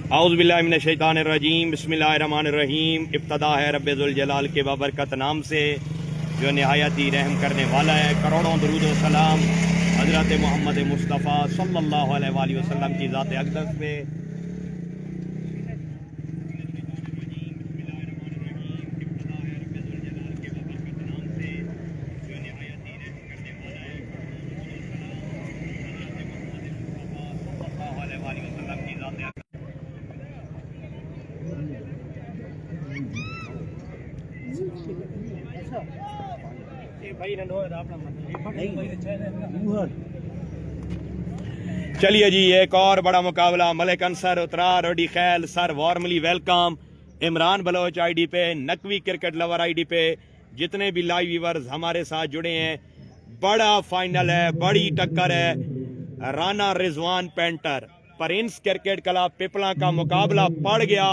औज़ुबिल्लाहि मिनश्शैतानिर्रजीम बिस्मिल्लाहिर्रहमानिर्रहीम। इब्तदा है रब्बे ज़ुल जलाल के बाबरकत नाम से जो नहायत ही रहम करने वाला है। करोड़ों दरूद व सलाम हज़रत मोहम्मद मुस्तफ़ा सल्लल्लाहु अलैहि वसल्लम की ज़ात अक़दस पे। चलिए जी, एक और बड़ा मुकाबला। मलिक अंसर उतरा Rodi Khel sir warmly welcome. Imran Baloch ID पे, नकवी क्रिकेट लवर आईडी पे, जितने भी लाइव व्यूअर्स हमारे साथ जुड़े हैं, बड़ा फाइनल है, बड़ी टक्कर है। Rana Rizwan painter prince cricket club Pipla का मुकाबला पड़ गया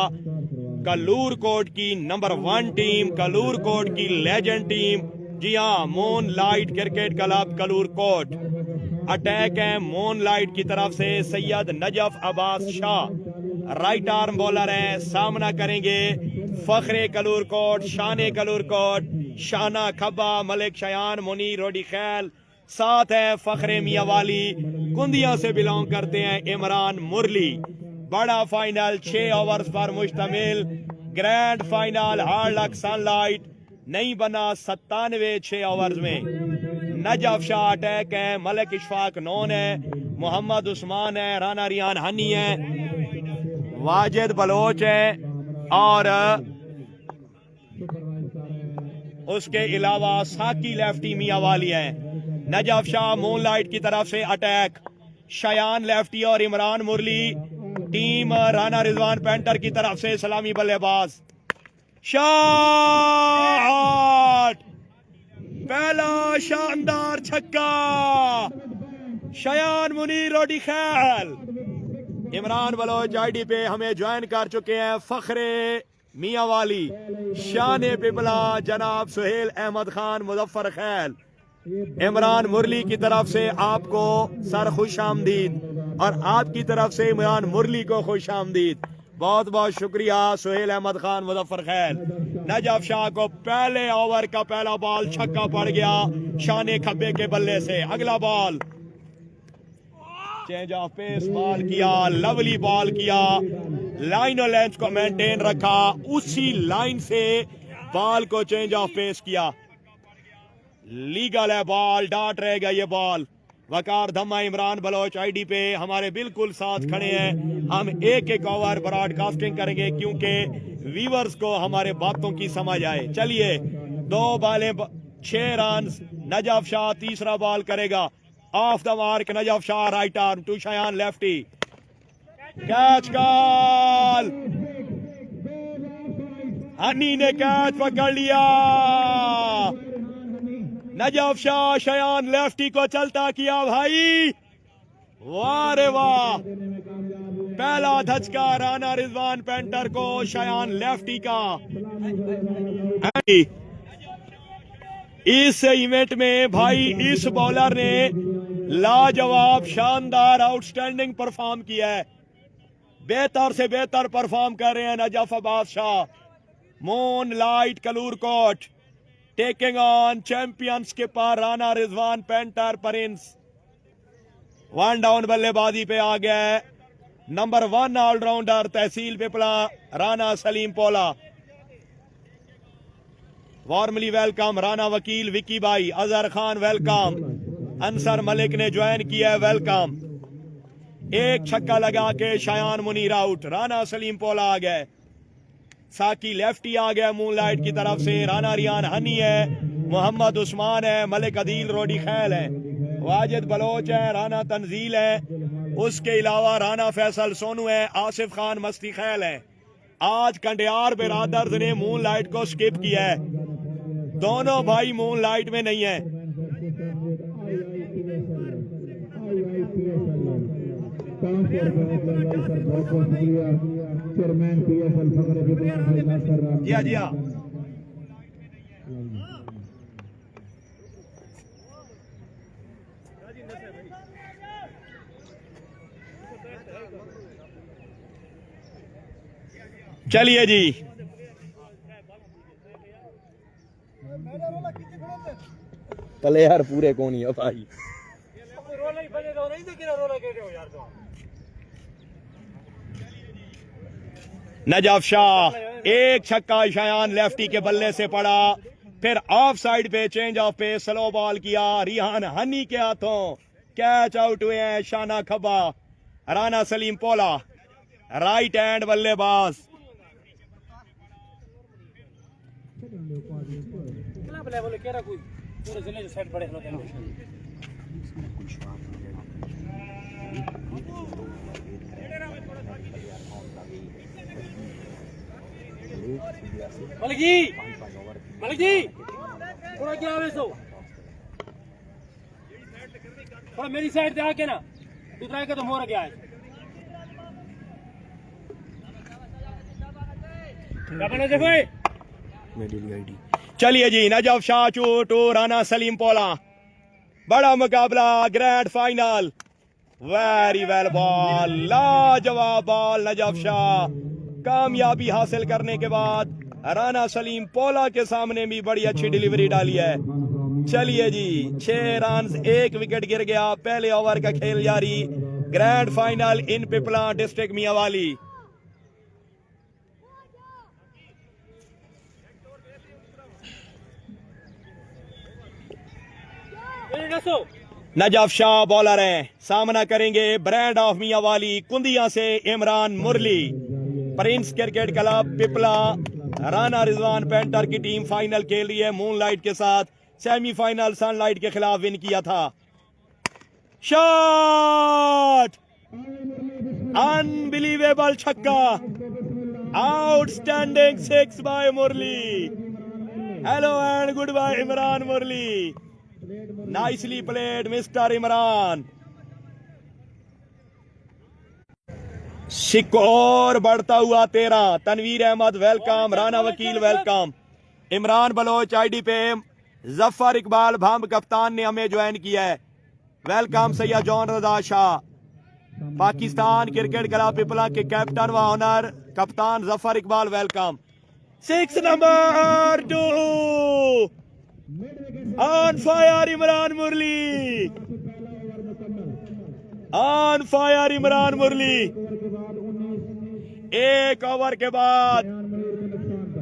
कलूर कोट की नंबर 1 टीम, कलूर कोट की लेजेंड टीम। जी हाँ, moon light cricket club Kalur Kot. Attack है मून लाइट की तरफ से Syed Najaf Abbas Shah right arm bowler है। सामना करेंगे फखरे कलूर कोट, शाने कलूर कोट, शाना खब्बा, मलिक शयान मुनीर रोडी खैल। साथ है फखरे मियावाली, कुंदिया से बिलोंग करते हैं इमरान मुरली। बड़ा फाइनल 6 ओवर्स पर मुश्तमिल grand final hard luck sunlight नहीं बना 97 6 ओवर्स में। नजफ शाह अटैक है, मलिक इशफाक नॉन है, मोहम्मद उस्मान है, राना रियान हनी है, वाजिद बलोच है और उसके अलावा साकी लेफ्टी मियावाली है। नजफ शाह मूनलाइट की तरफ से अटैक, शयान लेफ्टी और इमरान मुरली टीम राना रिजवान पेंटर की तरफ से सलामी बल्लेबाज। शॉट, पहला शानदार छक्का, शयान मुनीर रोडी खैल। इमरान बलोच आईडी पे हमें ज्वाइन कर चुके हैं फखरे मियावाली, शान पिपला जनाब सुहेल अहमद खान मुजफ्फर खैल। इमरान मुरली की तरफ से आपको सर खुश आमदीद और आपकी तरफ से इमरान मुरली को खुश आमदीद। बहुत बहुत शुक्रिया सुहेल अहमद खान मुजफ्फर खैल। नजफ शाह को पहले ओवर का पहला बॉल छक्का पड़ गया शाने खब्बे के बल्ले से। अगला ball change of pace ball किया, लवली बॉल किया, लाइन और लेंथ को मेंटेन रखा, उसी लाइन से बॉल को चेंज ऑफ पेस किया। लीगल है बॉल, डाट रहेगा ये बॉल। वकार धम्मा इमरान बलोच आईडी पे हमारे बिल्कुल साथ खड़े हैं। हम एक एक ओवर ब्रॉडकास्टिंग करेंगे क्योंकि व्यूअर्स को हमारे बातों की समझ आए। चलिए, 2 बॉलें 6 रन। नजफ शाह तीसरा बॉल करेगा, off the mark. Najaf Shah right arm to Shayan lefty, catch call. Honey ने कैच पकड़ लिया। नजफ शाह शयान लेफ्टी को चलता किया भाई, वाह रे वाह। पहला धचका राना रिजवान पेंटर को शयान लेफ्टी का। इस इवेंट में भाई इस बॉलर ने लाजवाब शानदार आउटस्टैंडिंग परफॉर्म किया है। बेहतर से बेहतर परफॉर्म कर रहे हैं Najaf Abbas Shah. Moon light Kalur Kot taking on champion skipper Rana Rizwan painter prince. 1 down बल्लेबाजी पे आ गया है नंबर 1 ऑलराउंडर तहसील पिपला राना सलीम पोला। वार्मली वेलकम राना वकील विकी भाई, अजहर खान वेलकम, अंसर मलिक ने ज्वाइन किया है वेलकम। एक छक्का लगा के शयान मुनीर आउट, राना सलीम पोला आ गए, साकी लेफ्टी आ गया मूनलाइट की तरफ से, राना रियान हनी है, मोहम्मद उस्मान है, मलिक अदील रोडी खैल है, वाजिद बलोच है, राना तंजील है, उसके अलावा राना फैसल सोनू है, आसिफ खान मस्ती खैल है। आज कंडियार बिरादर्स ने मूनलाइट को स्किप किया है, दोनों भाई मूनलाइट में नहीं है। जी हाँ चलिए जी, पले यार पूरे कौन ही है भाई। नजफ शाह एक छक्का शयान लेफ्टी के बल्ले से पड़ा, फिर ऑफ साइड पे चेंज ऑफ पे स्लो बॉल किया, रिहान हनी के हाथों कैच आउट हुए हैं। शाना खब्बा, राना सलीम पोला राइट हैंड बल्लेबाज। मलिक जी थोड़ा क्या वैसो थोड़ा मेरी साइड पे आके ना दूसरा का तो मोर गया है। चलिए जी, नजफ शाह टू राना सलीम पोला, बड़ा मुकाबला grand final. Very well ball, लाजवाब बॉल। नजफ शाह कामयाबी हासिल करने के बाद राना सलीम पोला के सामने भी बड़ी अच्छी डिलीवरी डाली है। चलिए जी, 6 रन 1 विकेट गिर गया। पहले ओवर का खेल जारी, grand final in Pipla district Mianwali. Najaf Shah bowler हैं, सामना करेंगे ब्रांड ऑफ मियावाली कुंदिया से Imran Murli. Prince cricket club Pipla Rana Rizwan painter की टीम फाइनल खेल रही है मूनलाइट के साथ। सेमीफाइनल सनलाइट के खिलाफ विन किया था। शॉट, अनबिलीवेबल छक्का, outstanding 6 by Murali. Hello and good bye Imran Murali, nicely played mister Imran. Score बढ़ता हुआ 13। तनवीर अहमद वेलकम, राना वकील वेलकम, इमरान बलोच आईडी पे, जफर इकबाल भाम कप्तान ने हमें ज्वाइन किया है, welcome. Syed Jan Raza Shah, Pakistan cricket club Pipla के कैप्टन व ऑनर कप्तान Zafar Iqbal welcome. 6 number 2 on fire Imran Murli, on fire Imran Murli. एक ओवर के बाद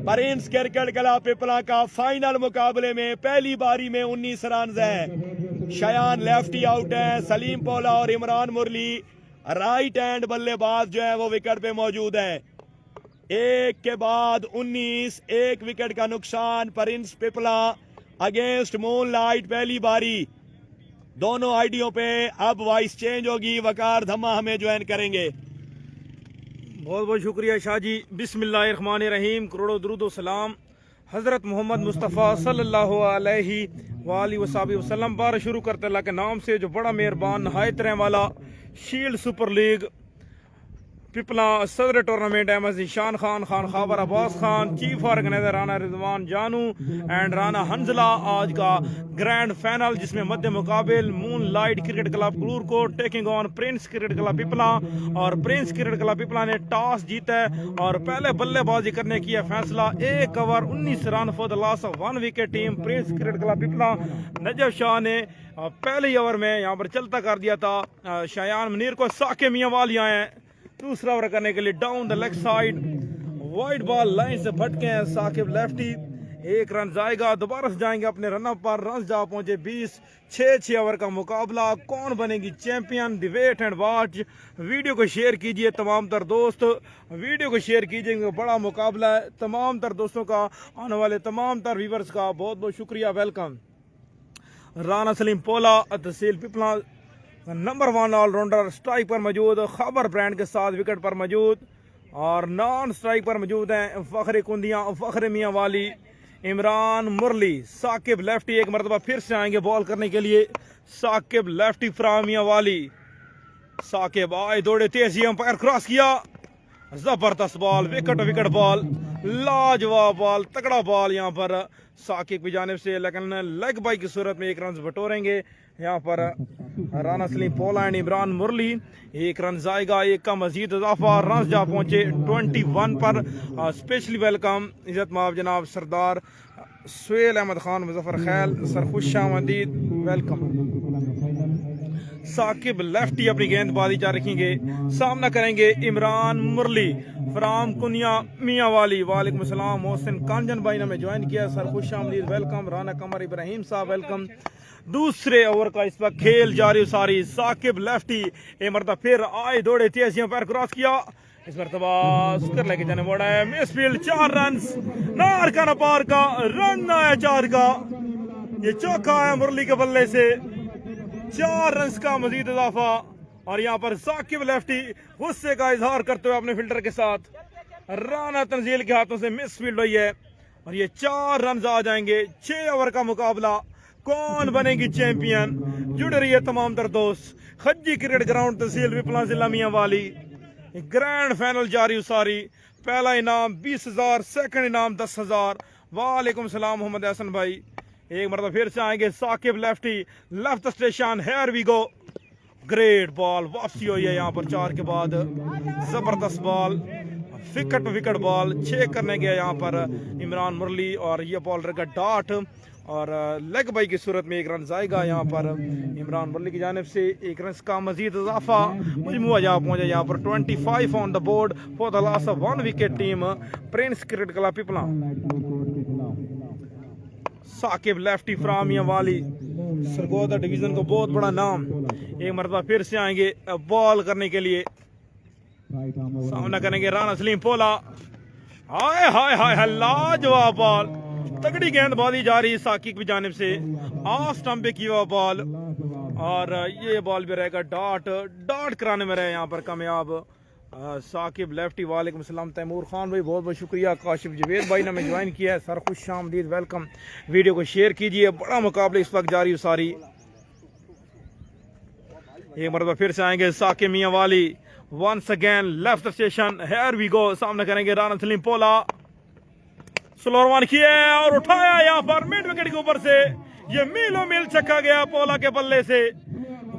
प्रिंस क्रिकेट क्लब पिपला का फाइनल मुकाबले में पहली बारी में 19 रन है। शयान लेफ्टी आउट है, सलीम पोला और इमरान मुरली राइट हैंड बल्लेबाज जो है वो विकेट पे मौजूद है। एक के बाद 19, 1 विकेट का नुकसान प्रिंस पिपला अगेंस्ट मूनलाइट। पहली बारी दोनों आईडियों पे अब वाइस चेंज होगी, वकार धम्मा हमें ज्वाइन करेंगे। बहुत बहुत शुक्रिया शाह जी। बिस्मिल्लाहिर्रहमानिर्रहीम, करोड़ों दुरूद सलाम हज़रत मोहम्मद मुस्तफ़ा सल्लल्लाहु अलैहि वसल्लम। बार शुरू करते अल्लाह के नाम से जो बड़ा मेहरबान नहायत रहने वाला। Shield super league Pipla Sadar tournament Ahmad Ehsan Khan, Khan Khawar Abbas Khan, chief organiser Rana Rizwan Janu and Rana Hanzala. आज का ग्रैंड फाइनल जिसमें मध्य मुकाबिल moon light cricket club Kalur को taking on prince cricket club Pipla. और प्रिंस क्रिकेट क्लब पिपला ने टॉस जीता है और पहले बल्लेबाजी करने की है फैसला। 1 over 19 run for the loss of 1 wicket team Prince cricket club Pipla. Najaf Shah ने पहले ही ओवर में यहाँ पर चलता कर दिया था। शयान मुनीर को साके मियाँ वाली आए हैं दूसरा ओवर करने के लिए। Down the leg side wide ball line से भटके हैं साकिब लेफ्टी। 1 रन जाएगा, दोबारा से जाएंगे अपने रन अप पर। रन जा पहुंचे 20। 6 ओवर का मुकाबला, कौन बनेगी champion? The wait and watch. Video को शेयर कीजिए तमाम तर दोस्त, वीडियो को शेयर कीजिए, बड़ा मुकाबला है। तमाम तर दोस्तों का, आने वाले तमाम तर व्यूवर्स का बहुत बहुत शुक्रिया, वेलकम। राना सलीम पोला तहसील पिपला नंबर 1 ऑलराउंडर स्ट्राइक पर मौजूद, खबर ब्रांड के साथ विकेट पर मौजूद। और नॉन स्ट्राइक पर मौजूद हैं फ़ख्र कुंदिया, फ़ख्र मियाँ वाली, इमरान मुरली। साकिब लेफ्टी एक मरतबा फिर से आएंगे बॉल करने के लिए। साकिब लेफ्टी फ्राम मियाँ वाली। साकिब आए, दौड़े तेजी, अंपायर क्रॉस किया, जबरदस्त बॉल, विकेट विकेट बॉल, लाजवाब बॉल, तगड़ा बॉल यहाँ पर साकिब की जानिब से। लेकिन लेग बाई की सूरत में 1 रन बटोरेंगे। यहाँ पर राना सलीम पोला एंड इमरान मुरली। एक रन जाएगा, एक का मजीद इजाफा, रन जा पहुंचे 21 पर। स्पेशली वेलकम इज्जत माफ जनाब सरदार सुहेल अहमद खान मुजफ्फर खैल सर, खुश आमदीद, वेलकम। साकिब लेफ्टी अपनी गेंदबाजी जारी रखेंगे, सामना करेंगे इमरान मुरली फ्राम कुनिया मियाँ वाली। वालेकुम सलाम। मोहसिन कांजन भाई ने हमें ज्वाइन किया सर, खुश आमदीद, वेलकम। राना कमर इब्राहिम साहब वेलकम। दूसरे ओवर का इस वक्त खेल जारी सारी। साकिब लेफ्टी ए मरतबा फिर आए, दौड़े तेज, पैर क्रॉस किया, इस मरतबा स्कर लेके जाने वाला है मिसफील्ड। 4 रन नार का नपार का रन आया 4 का, ये चौका है मुरली के बल्ले से। 4 रन का मजीद इजाफा और यहाँ पर साकिब लेफ्टी गुस्से का इजहार करते हुए अपने फिल्टर के साथ राना तंजील के हाथों से मिसफील्ड हुई है और ये 4 रन आ जाएंगे। 6 ओवर का मुकाबला, कौन बनेगी चैंपियन? जुड़ रही है तमाम तर दोस्त। खज्जी क्रिकेट ग्राउंड तहसील विपला जिला मियां वाली, ग्रैंड फाइनल जारी उसारी। पहला इनाम 20,000, सेकंड इनाम 10,000। वालेकुम सलाम मोहम्मद हसन भाई। एक मरतबा फिर से आएंगे Saqib lefty, left station, here we go, great ball, वापसी हुई है यहाँ पर 4 के बाद, जबरदस्त बॉल, विकेट बॉल 6 करने गया यहाँ पर इमरान मुरली और ये बॉल रहेगा डॉट और लेग बाई की सूरत में 1 रन आएगा यहाँ पर इमरान मुरली की जानिब से। 1 रन का मजीद इजाफा, मजमुआ जा पहुंचा यहाँ पर 25 on the board for the loss of 1 wicket team Prince cricket club Pipla. Saqib lefty from Mianwali, Sargodha division को बहुत बड़ा नाम। एक मरतबा फिर से आएंगे बॉल करने के लिए, सामना करेंगे राना सलीम पोला। हाय हाय हाय, लाजवाब बॉल, तगड़ी गेंदबाजी जारी साकिब की जानिब से, ऑफ स्टंप पे की हुआ बॉल और ये बॉल भी रहेगा डॉट कराने में रहे यहाँ पर कामयाब साकिब लेफ्टी। वालेकुम सलाम तैमूर खान भाई, बहुत बहुत शुक्रिया। काशिफ जवेद भाई ने हमें ज्वाइन किया है सर, खुश आमदीद, वेलकम। वीडियो को शेयर कीजिए, बड़ा मुकाबला इस वक्त जारी सारी। एक मरतबा फिर से आएंगे Saqib Mianwali, once again left station, here we go, सामना करेंगे राना सलीम पोला। स्लोर वन किया और उठाया यहाँ पर मिड विकेट के ऊपर से, ये मीलों मील छक्का गया पोला के बल्ले से,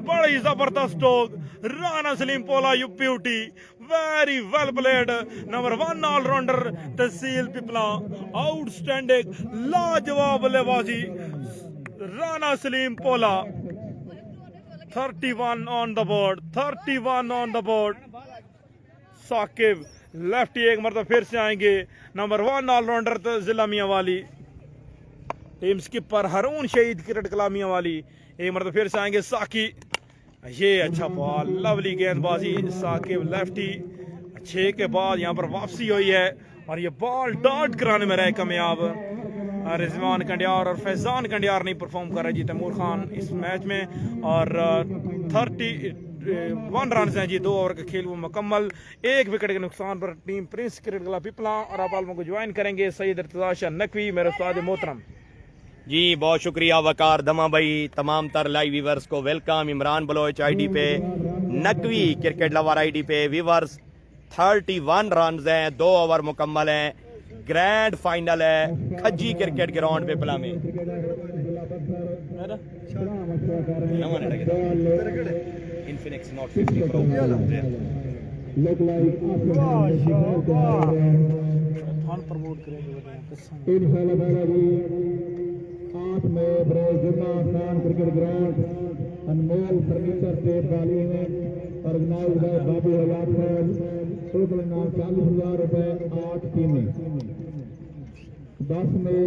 बड़ी जबरदस्त स्ट्रोक। राना सलीम पोला यूपीयूटी, very well played, number 1 allrounder तहसील पिपला, आउटस्टैंडिंग, लाजवाब बल्लेबाजी Rana Salim Pola. 31 on the board, 31 on the board. Saqib lefty एक मरतबा फिर से आएंगे, नंबर 1 ऑलराउंडर जिला मियां वाली, टीम स्किपर हारून शहीद क्रिकेट क्लब मियां वाली। एक मरतबा फिर से आएंगे साकी, ये अच्छा बॉल, लवली गेंदबाजी साकिब लेफ्टी। 6 के बाद यहाँ पर वापसी हुई है और ये बॉल डॉट कराने में रहे कामयाब। रिजवान कंडियार और फैजान कंडियार नहीं परफॉर्म कर रहे जी तैमूर खान इस मैच में और 31 रन हैं जी। 2 ओवर का खेल वो मुकम्मल, 1 विकेट के नुकसान पर team Prince cricket club Pipla और आप आलमों को ज्वाइन करेंगे सईद इर्तज़ा शाह नकवी, मेरे उस्ताद मोहतरम जी। बहुत शुक्रिया वकार दमा भाई, तमाम तर लाइव व्यूवर्स को वेलकम। इमरान बलोच आईडी पे, नकवी क्रिकेट लवर आईडी पे व्यूवर्स, 31 रन हैं, 2 ओवर मुकम्मल हैं, ग्रैंड फाइनल है खज्जी क्रिकेट ग्राउंड पे पिपला में। Infinix not 50 pro cricket ground Anmol furniture से बाली में ऑर्गेनाइज बाय बाबू हलाल साहब, टोटल इनाम 40,000 रुपए, 8 टीमें। 10 में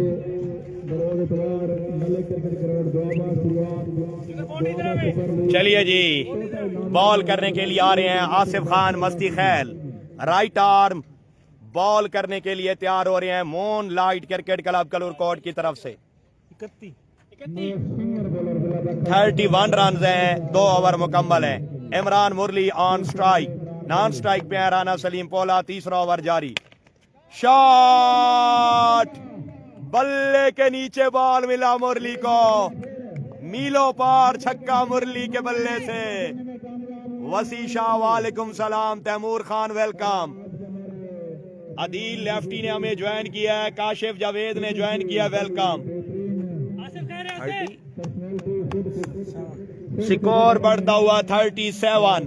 बरोज इतवार मलिक क्रिकेट ग्राउंड दोआबा शुरुआत। चलिए जी, बॉल करने के लिए आ रहे हैं आसिफ खान मस्ती खैल, राइट आर्म बॉल करने के लिए तैयार हो रहे हैं मोन लाइट क्रिकेट क्लब कलूरकोट की तरफ से। 31 रन हैं, 2 ओवर मुकम्मल है। Imran Murli on strike, non strike पे है राना सलीम पोला। 3रा ओवर जारी, शॉट, बल्ले के नीचे बॉल मिला मुरली को, मीलों पार छक्का मुरली के बल्ले से। वसी शाह वालेकुम सलाम, तैमूर खान वेलकम। अदील लेफ्टी ने हमें ज्वाइन किया है, काशिफ जावेद ने ज्वाइन किया, वेलकम। स्कोर बढ़ता हुआ 37।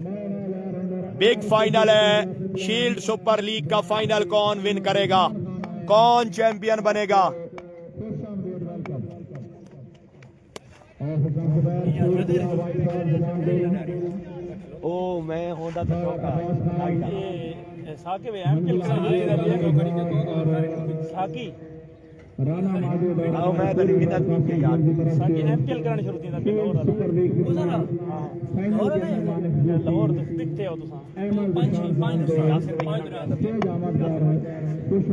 बिग फाइनल है, शील्ड सुपर लीग का फाइनल। कौन विन करेगा, कौन चैंपियन बनेगा? ओ मैं होता तो साकिब एमकेएल साकी आओ मैं तो विनर नहीं किया यार। साकी एमकेएल कराने शुरू थी ना लाहौर तो दिखते हो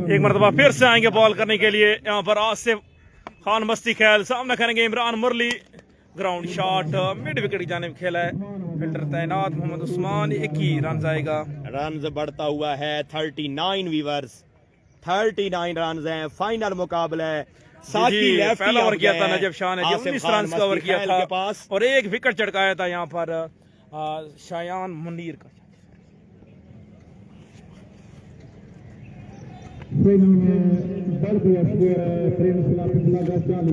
एक मरतबा फिर से आएंगे बॉल करने के लिए। यहाँ पर आसिफ खान मस्ती ख्याल सामना करेंगे इमरान मुरली। ग्राउंड शॉट मिड विकेट की जानिब खेला है, फील्डर तैनात मोहम्मद उस्मान। 1 ही रन आएगा। रन बढ़ता हुआ है 39 वीवर्स, 39 रन हैं। फाइनल मुकाबला है। साकी लेफ्टी पहला ओवर किया था नजब शाह ने, आसिफ 19 खान रन का ओवर किया मस्ती था के पास। और 1 विकेट चटकाया था यहाँ पर शायान मुनीर का।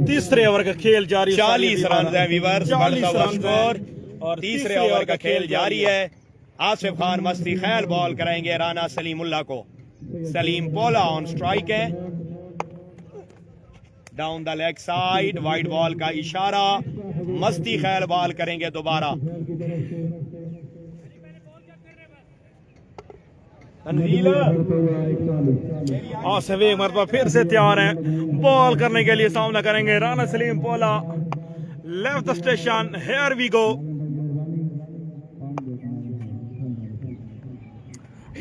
तीसरे ओवर का खेल जारी, 40 रन है वीवर्स, बढ़ता हुआ स्कोर। और तीसरे ओवर का खेल जारी है। आसिफ खान मस्ती खैल बॉल कराएंगे राना सलीमुल्लाह को। सलीम पोला ऑन स्ट्राइक है, down the leg side, wide ball का इशारा। मस्ती खैल बॉल करेंगे दोबारा। आसिफ एक मरतबा फिर से तैयार हैं बॉल करने के लिए। सामना करेंगे Rana Salim Pola. Left station, here we go.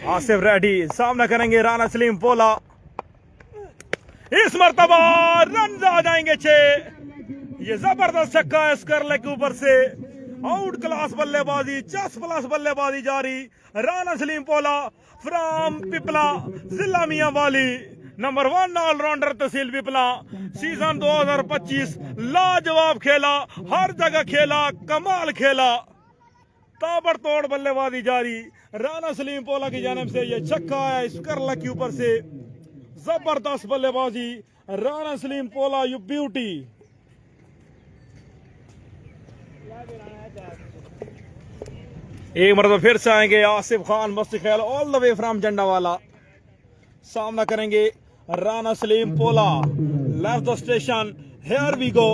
Asif ready, सामना करेंगे राना सलीम पोला। इस मरतबा रन आ जाएंगे 6। ये जबरदस्त छक्का है स्करले के ऊपर से। आउट क्लास बल्लेबाजी, 10+ बल्लेबाजी जारी। राना सलीम पोला फ्रॉम पिपला जिला मियांवाली, नंबर 1 ऑलराउंडर तहसील पिपला। सीजन 2025 लाजवाब खेला, हर जगह खेला, कमाल खेला, ताबड़तोड़ बल्लेबाजी जारी। राना सलीम पोला की जानिब से ये छक्का है स्करला के ऊपर से। जबरदस्त बल्लेबाजी राना सलीम पोला, यू ब्यूटी। एक मरतबा फिर से आएंगे Asif Khan Masti Khayal all the way from Jandawala. सामना करेंगे Rana Salim Pola. Left station, here we go.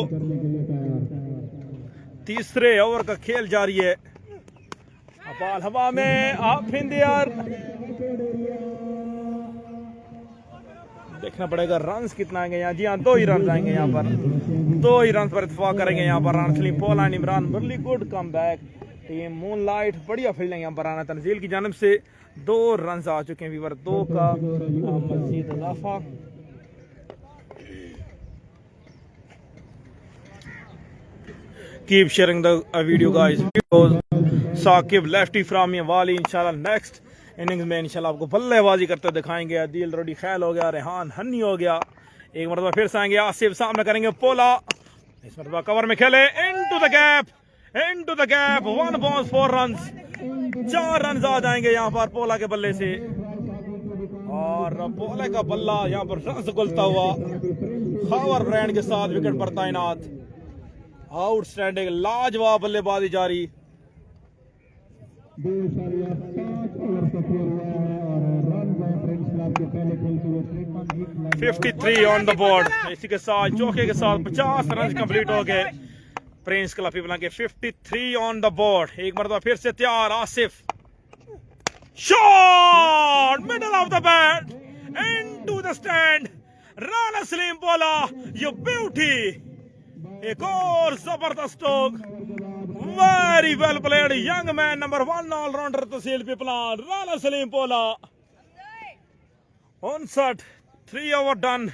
तीसरे ओवर का खेल जारी है। अपाल हवा में आप इंदियार। देखना पड़ेगा रन्स कितना आएंगे यहाँ। जी हाँ, 2 ही रन आएंगे यहाँ पर। 2 ही रन पर इत्तेफाक करेंगे यहाँ पर Rana Salim Pola and Imran Murli. Good come back team moonlight, बढ़िया फील्डिंग यहाँ पर राना तंजील की जानिब से। 2 रन आ चुके हैं वीवर, 2 का मजीद इजाफा। Keep sharing the video guys. Saqib lefty from Mianwali next innings में इंशाल्लाह आपको बल्लेबाजी करते हुए दिखाएंगे। आदिल रोडी खैल हो गया, रेहान हन्नी हो गया। एक मरतबा फिर से आएंगे आसिफ, सामना करेंगे पोला। इस मरतबा कवर में खेले, into the gap, into the gap. 1 ball 4 run, 4 run आ जाएंगे यहाँ पर पोला के बल्ले से। और पोला का बल्ला यहाँ पर रन गुलता हुआ खावर ब्रांड के साथ विकेट पर तैनात। आउटस्टैंडिंग लाजवाब बल्लेबाजी जारी। 53 ऑन द बोर्ड। इसी के साथ चौके के साथ 50 रन कंप्लीट हो गए प्रिंस क्लब पिपला के। 53 ऑन द बोर्ड। एक मरतबा फिर से तैयार Asif. Shot middle of the bat, into the stand. Rana Salim Pola, you beauty. एक और जबरदस्त stroke, very well played young man, number 1 allrounder tehsil Pipla Rana Salim Pola. 59, 3 over done,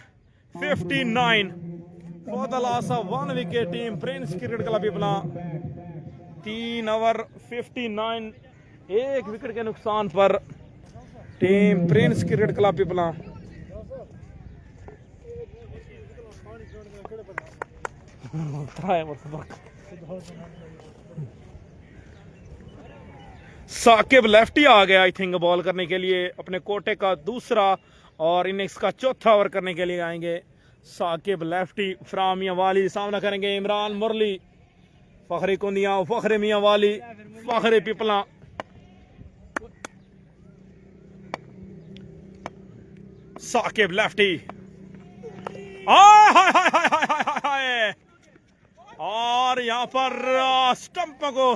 59 for the loss of 1 wicket team Prince cricket club Pipla. 3 over 59, 1 wicket के नुकसान पर team Prince cricket club Pipla. Saqib lefty आ गया I think ball करने के लिए। अपने कोटे का दूसरा और इनिंग्स का चौथा ओवर करने के लिए आएंगे साकिब लेफ्टी फ्रॉम वाली। सामना करेंगे इमरान मुरली फखरे कुंदिया, फखरे मियाँ वाली, फखरे पिपला। साकिब लेफ्टी, और यहाँ पर स्टंप को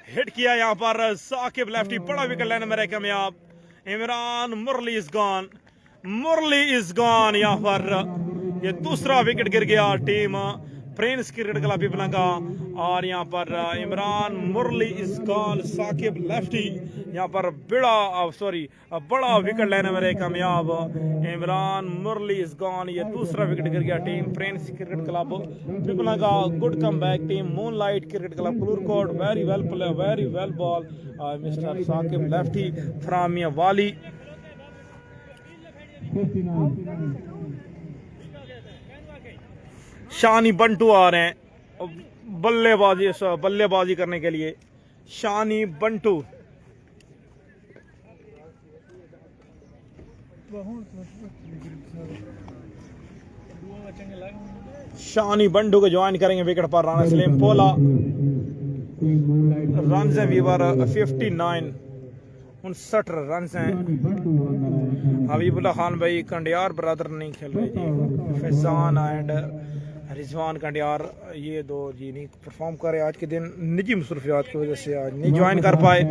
हिट किया। यहाँ पर साकिब लेफ्टी, बड़ा विकेट लेने में रहे कामयाब। Imran Murli is gone, Murli is gone. यहाँ पर ये दूसरा विकेट गिर गया team Prince cricket club Pipla का। और यहाँ पर Imran Murli is gone, Saqib lefty यहाँ पर बड़ा विकेट लेने में रहे कामयाब। इमरान मुरली इज गॉन, ये दूसरा विकेट गिर गया team Prince cricket club Pipla का। Good come back team moonlight cricket club Kalurkot, very well play, very well bowl mister Saqib lefty from Mianwali. Shani Bantu आ रहे हैं बल्लेबाजी करने के लिए। शानी बंटू, शानी बंटू को ज्वाइन करेंगे विकेट पर राना सलीम पोला। रन है वीवर 59, 59 रन हैं। हबीबुल्ला खान भाई कंडियार ब्रदर नहीं खेल रहे जी, फैजान एंड रिजवान कंडियार, ये दो जी नहीं परफॉर्म करे आज के दिन, निजी मसरूफियात की वजह से आज नहीं ज्वाइन कर पाए।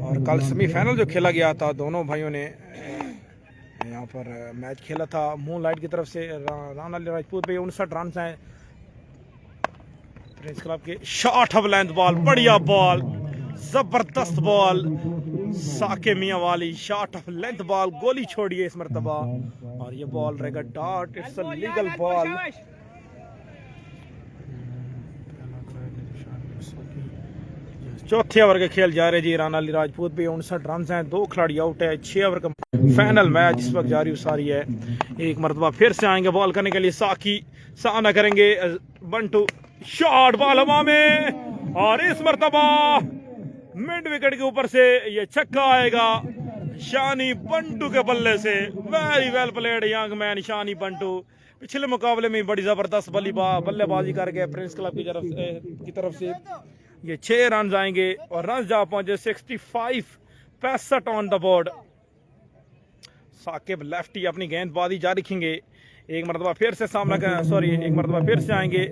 और कल सेमीफाइनल जो खेला गया था, दोनों भाइयों ने यहाँ पर मैच खेला था मूनलाइट की तरफ से। राना राजपूत भाई 59 रन हैं प्रिंस क्लब के। शॉट ऑफ लेंथ बॉल, बढ़िया बॉल, जबरदस्त बॉल, साके मियां वाली शॉट ऑफ लेंथ बॉल, गोली छोड़ी है इस मरतबा और ये बॉल रहेगा dot. It's a legal ball. चौथे ओवर के खेल जा रहे जी। राना अली राजपूत भी 59 रन हैं, 2 खिलाड़ी आउट है। 6 ओवर का फाइनल मैच इस वक्त जारी सारी है। एक मरतबा फिर से आएंगे बॉल करने के लिए साकी, सामना करेंगे बंटू। शॉट बॉल हवा में और इस मरतबा मिड विकेट के ऊपर से ये छक्का आएगा शानी बंटू के बल्ले से। Very well played young man Shani Bantu. पिछले मुकाबले में बड़ी जबरदस्त बल्लेबाजी करके प्रिंस क्लब की तरफ से ये 6 रन आएंगे और रन जा पहुंचे 65 on the board. Saqib lefty अपनी गेंदबाजी जारी रखेंगे। एक मरतबा फिर से एक मरतबा फिर से आएंगे।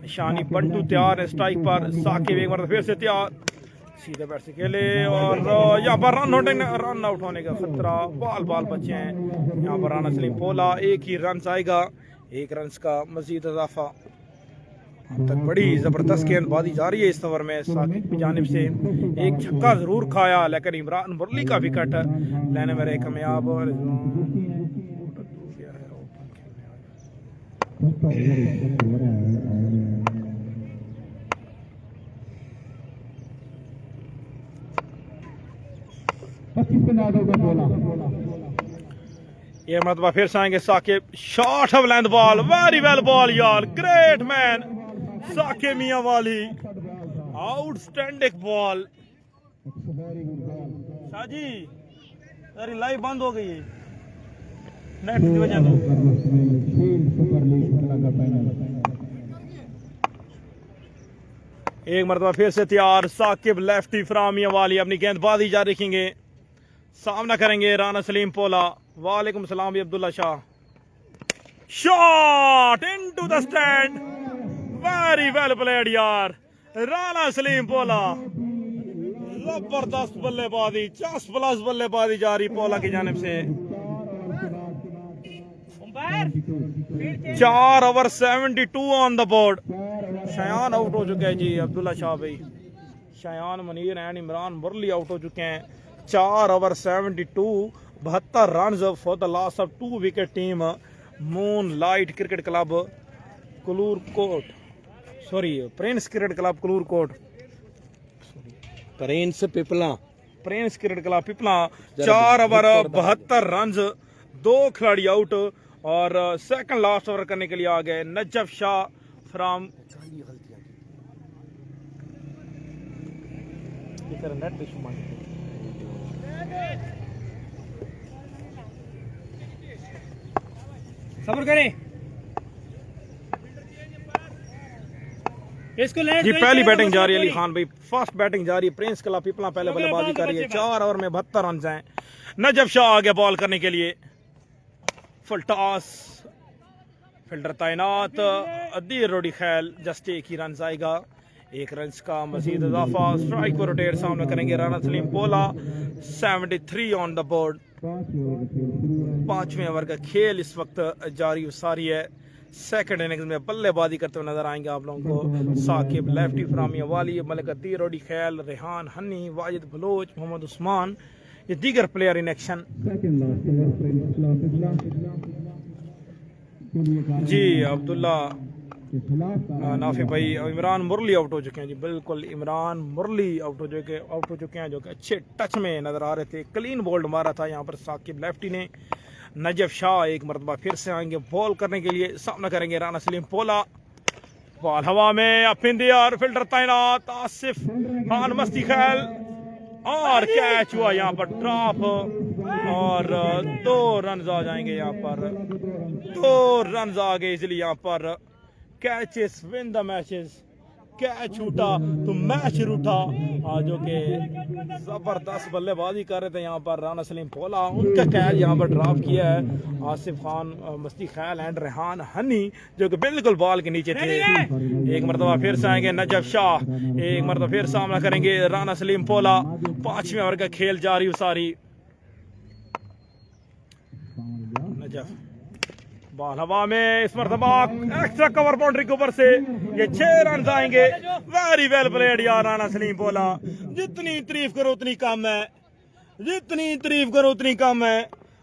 शानी बंटू तैयार है स्ट्राइक पर। साकिब एक मरतबा फिर से तैयार, सीधे बैट से खेले और यहाँ पर रन आउट होने का खतरा। बॉल बचे हैं। यहाँ पर राना सलीम पोला, एक ही रन आएगा, 1 रन का मजीद इजाफा। अब तक बड़ी जबरदस्त गेंदबाजी जा रही है इस ओवर में साकिब की जानिब से। एक छक्का जरूर खाया लेकिन इमरान मुरली का विकेट लेने में रहे कामयाब। और ये मरतबा फिर से आएंगे Saqib. Shot of length ball, very well ball यार, great man Saqib Mianwali, outstanding ball. Shahaji सारी लाइव बंद हो गई है नेट की वजह से। एक मरतबा फिर से तैयार साकिब लेफ्टी फ्रॉम मियां वाली अपनी गेंदबाजी जारी रखेंगे। सामना करेंगे राना सलीम पोला। वालेकुम सलाम भी Abdullah Shah. Shot into the stand, very well played यार राना सलीम पोला। जबरदस्त बल्लेबाजी, 50+ बल्लेबाजी जारी पोला की जानिब से। 4 over 72 on the board. Shayan out हो चुके हैं जी अब्दुल्ला शाह भाई। शयान मुनीर एंड इमरान मुरली आउट हो चुके हैं। 4 over 72, 72 run for the loss of 2 wicket team moonlight cricket club Kulurkot, Prince cricket club Kulurkot, Prince Pipla, Prince cricket club Pipla. 4 over 72 run, 2 खिलाड़ी आउट और सेकंड लास्ट ओवर करने के लिए आ गए नजफ शाह फ्रॉम सब्र करें। इसको ले जी पहली बैटिंग जा रही है अली खान भाई, फर्स्ट बैटिंग जा रही है प्रिंस क्लब पिपला, पहले बल्लेबाजी कर रही है। 4 ओवर में 72 रन हैं। नजफ शाह आगे बॉल करने के लिए, फुल टॉस, फील्डर तैनात, अदीर रोडी खैल, जस्ट एक ही रन आएगा, 1 रन का मजीद इजाफा। स्ट्राइक पर रोटेट सामने करेंगे राना सलीम पोला, 73 ऑन द बोर्ड। 5वें ओवर का खेल इस वक्त जारी सारी है। सेकंड इनिंग्स में बल्लेबाजी करते हुए नजर आएंगे आप लोगों को साकिब लेफ्टी, फरामी वाली, मलिक अदीर रोडी खैल, रेहान हनी, वाजिद बलोच, मोहम्मद उस्मान, ये दीगर प्लेयर इन एक्शन। जी अब्दुल्ला नाफी भाई, इमरान मुरली आउट हो चुके हैं जी, बिल्कुल इमरान मुरली आउट हो चुके हैं, जो कि अच्छे टच में नजर आ रहे थे। क्लीन बोल्ड मारा था यहाँ पर साकिब लेफ्टी ने। नजफ शाह एक मरतबा फिर से आएंगे बॉल करने के लिए, सामना करेंगे राना सलीम पोला। बॉल हवा में, up in the air, fielder तैनात, आसिफ खान मस्ती खैल, और कैच हुआ यहाँ पर ड्रॉप, और 2 रन आ जाएंगे यहाँ पर, 2 रन आ गए, इसलिए यहाँ पर catches win the matches, catch उठा तो मैच उठा। जो कि जबरदस्त बल्लेबाजी कर रहे थे यहाँ पर राना सलीम पोला, उनका कैच यहाँ पर ड्रॉप किया है आसिफ खान मस्ती खैल एंड रेहान हनी, जो कि बिल्कुल बॉल के नीचे थे। एक मरतबा फिर से आएंगे नजफ शाह, एक मरतबा फिर सामना करेंगे राना सलीम पोला। 5वें ओवर का खेल जारी सारी। नजफ बॉल हवा में, इस मरतबा एक्स्ट्रा कवर बाउंड्री के ऊपर से ये 6 रन आएंगे। वेरी वेल प्लेड यार राना सलीम पोला, जितनी तारीफ करो उतनी कम है, जितनी तारीफ करो उतनी कम है।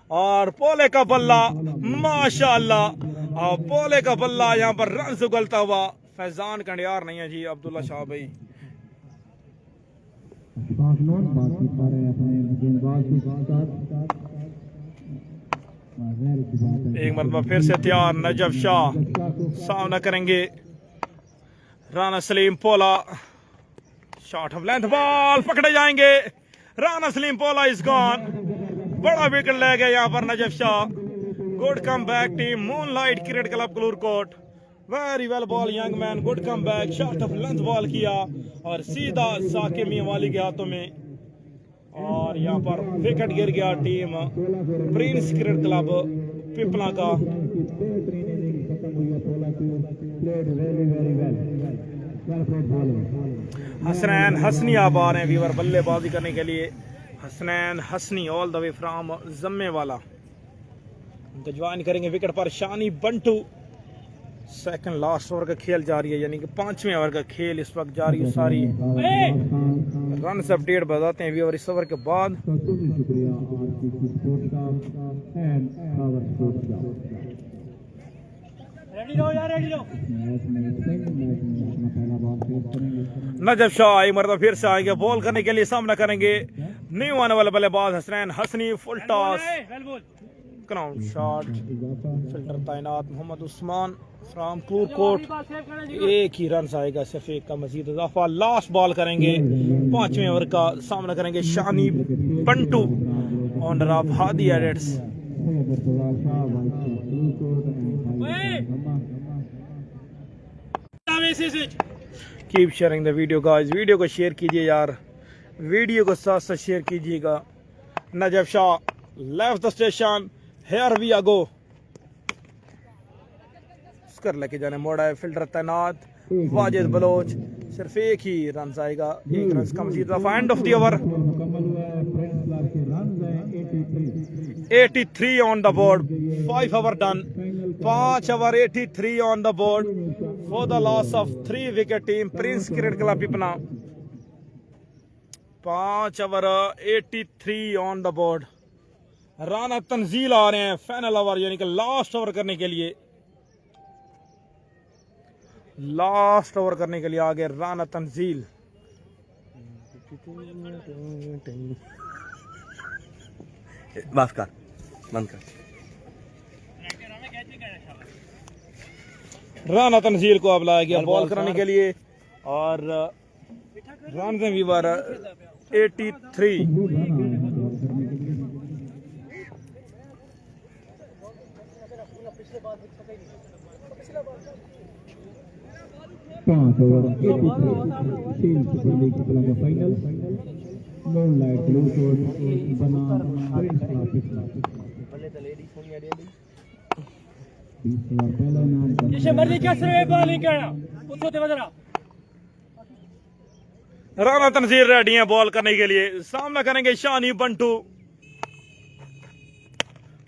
और पोले का बल्ला माशाल्लाह, और पोले का बल्ला यहाँ पर रन से उगलता हुआ। फैजान कंडियार नहीं है जी अब्दुल्ला शाह भाई। एक मरतबा फिर से तैयार नजफ शाह, सामना करेंगे Rana Salim Pola. Shot of length ball पकड़े जाएंगे, राना सलीम पोला इज गॉन। बड़ा विकेट ले गए यहाँ पर Najaf Shah. Good come back team moonlight cricket Club Kalurkot, very well ball young man, good come back. Shot of length ball किया और सीधा साकिब मियां वाली के हाथों में, और यहाँ पर विकेट गिर गया team Prince cricket club Pipla का। हसनैन हसनी आप आ रहे हैं व्यूअर बल्लेबाजी करने के लिए। Hasnain Hasani all the way from जम्मे वाला, उनको ज्वाइन करेंगे विकेट पर शानी बंटू। सेकंड लास्ट ओवर का खेल जारी है, यानी कि 5वें ओवर का खेल इस वक्त जारी है सारी। रन से अपडेट बताते हैं व्यूअर इस ओवर के बाद। नजफ शाह एक मरतबा फिर से आएंगे बॉल करने के लिए, सामना करेंगे न्यू आने वाले बल्लेबाज Hasnain Hasni. Full toss, ground shot, fielder तैनात मोहम्मद उस्मान फ्रॉम कलूरकोट। 1 ही रन आएगा, सिर्फ 1 का मजीद इजाफा। लास्ट बॉल करेंगे 5वें ओवर का, सामना करेंगे Shani Bantu owner of Hadi edits. Keep sharing the video guys, video को शेयर कीजिए यार, वीडियो को साथ साथ शेयर कीजिएगा। Najaf Shah left the station, here we go, कर लेके जाने मोड़ा है। फिल्डर तैनात वाजिद बलोच, सिर्फ 1 ही रन आएगा, 1 रन का मजीद and of the over. 83 on the board, 5 over done, 5 over 83 on the board for the loss of 3 wicket team Prince cricket club Pipla. 5 over 83 on the board. Rana Tanzeel आ रहे हैं फाइनल ओवर, यानी कि लास्ट ओवर करने के लिए, लास्ट ओवर करने के लिए आ गए राना तंजील। बस कर, बंद कर। राना तंजील को अब लाया गया बॉल कराने के लिए, और रन भी 83। 5 ओवर 86 सुपर लीग का फाइनल मूनलाइट ब्लू कोट बनाम प्रिंस क्लब पहला नाम जिसे मर्जी कैसे बॉलिंग करना पूछो तो बजरा राना तंजील रेडी है बॉल करने के लिए। सामना करेंगे Shani Bantu.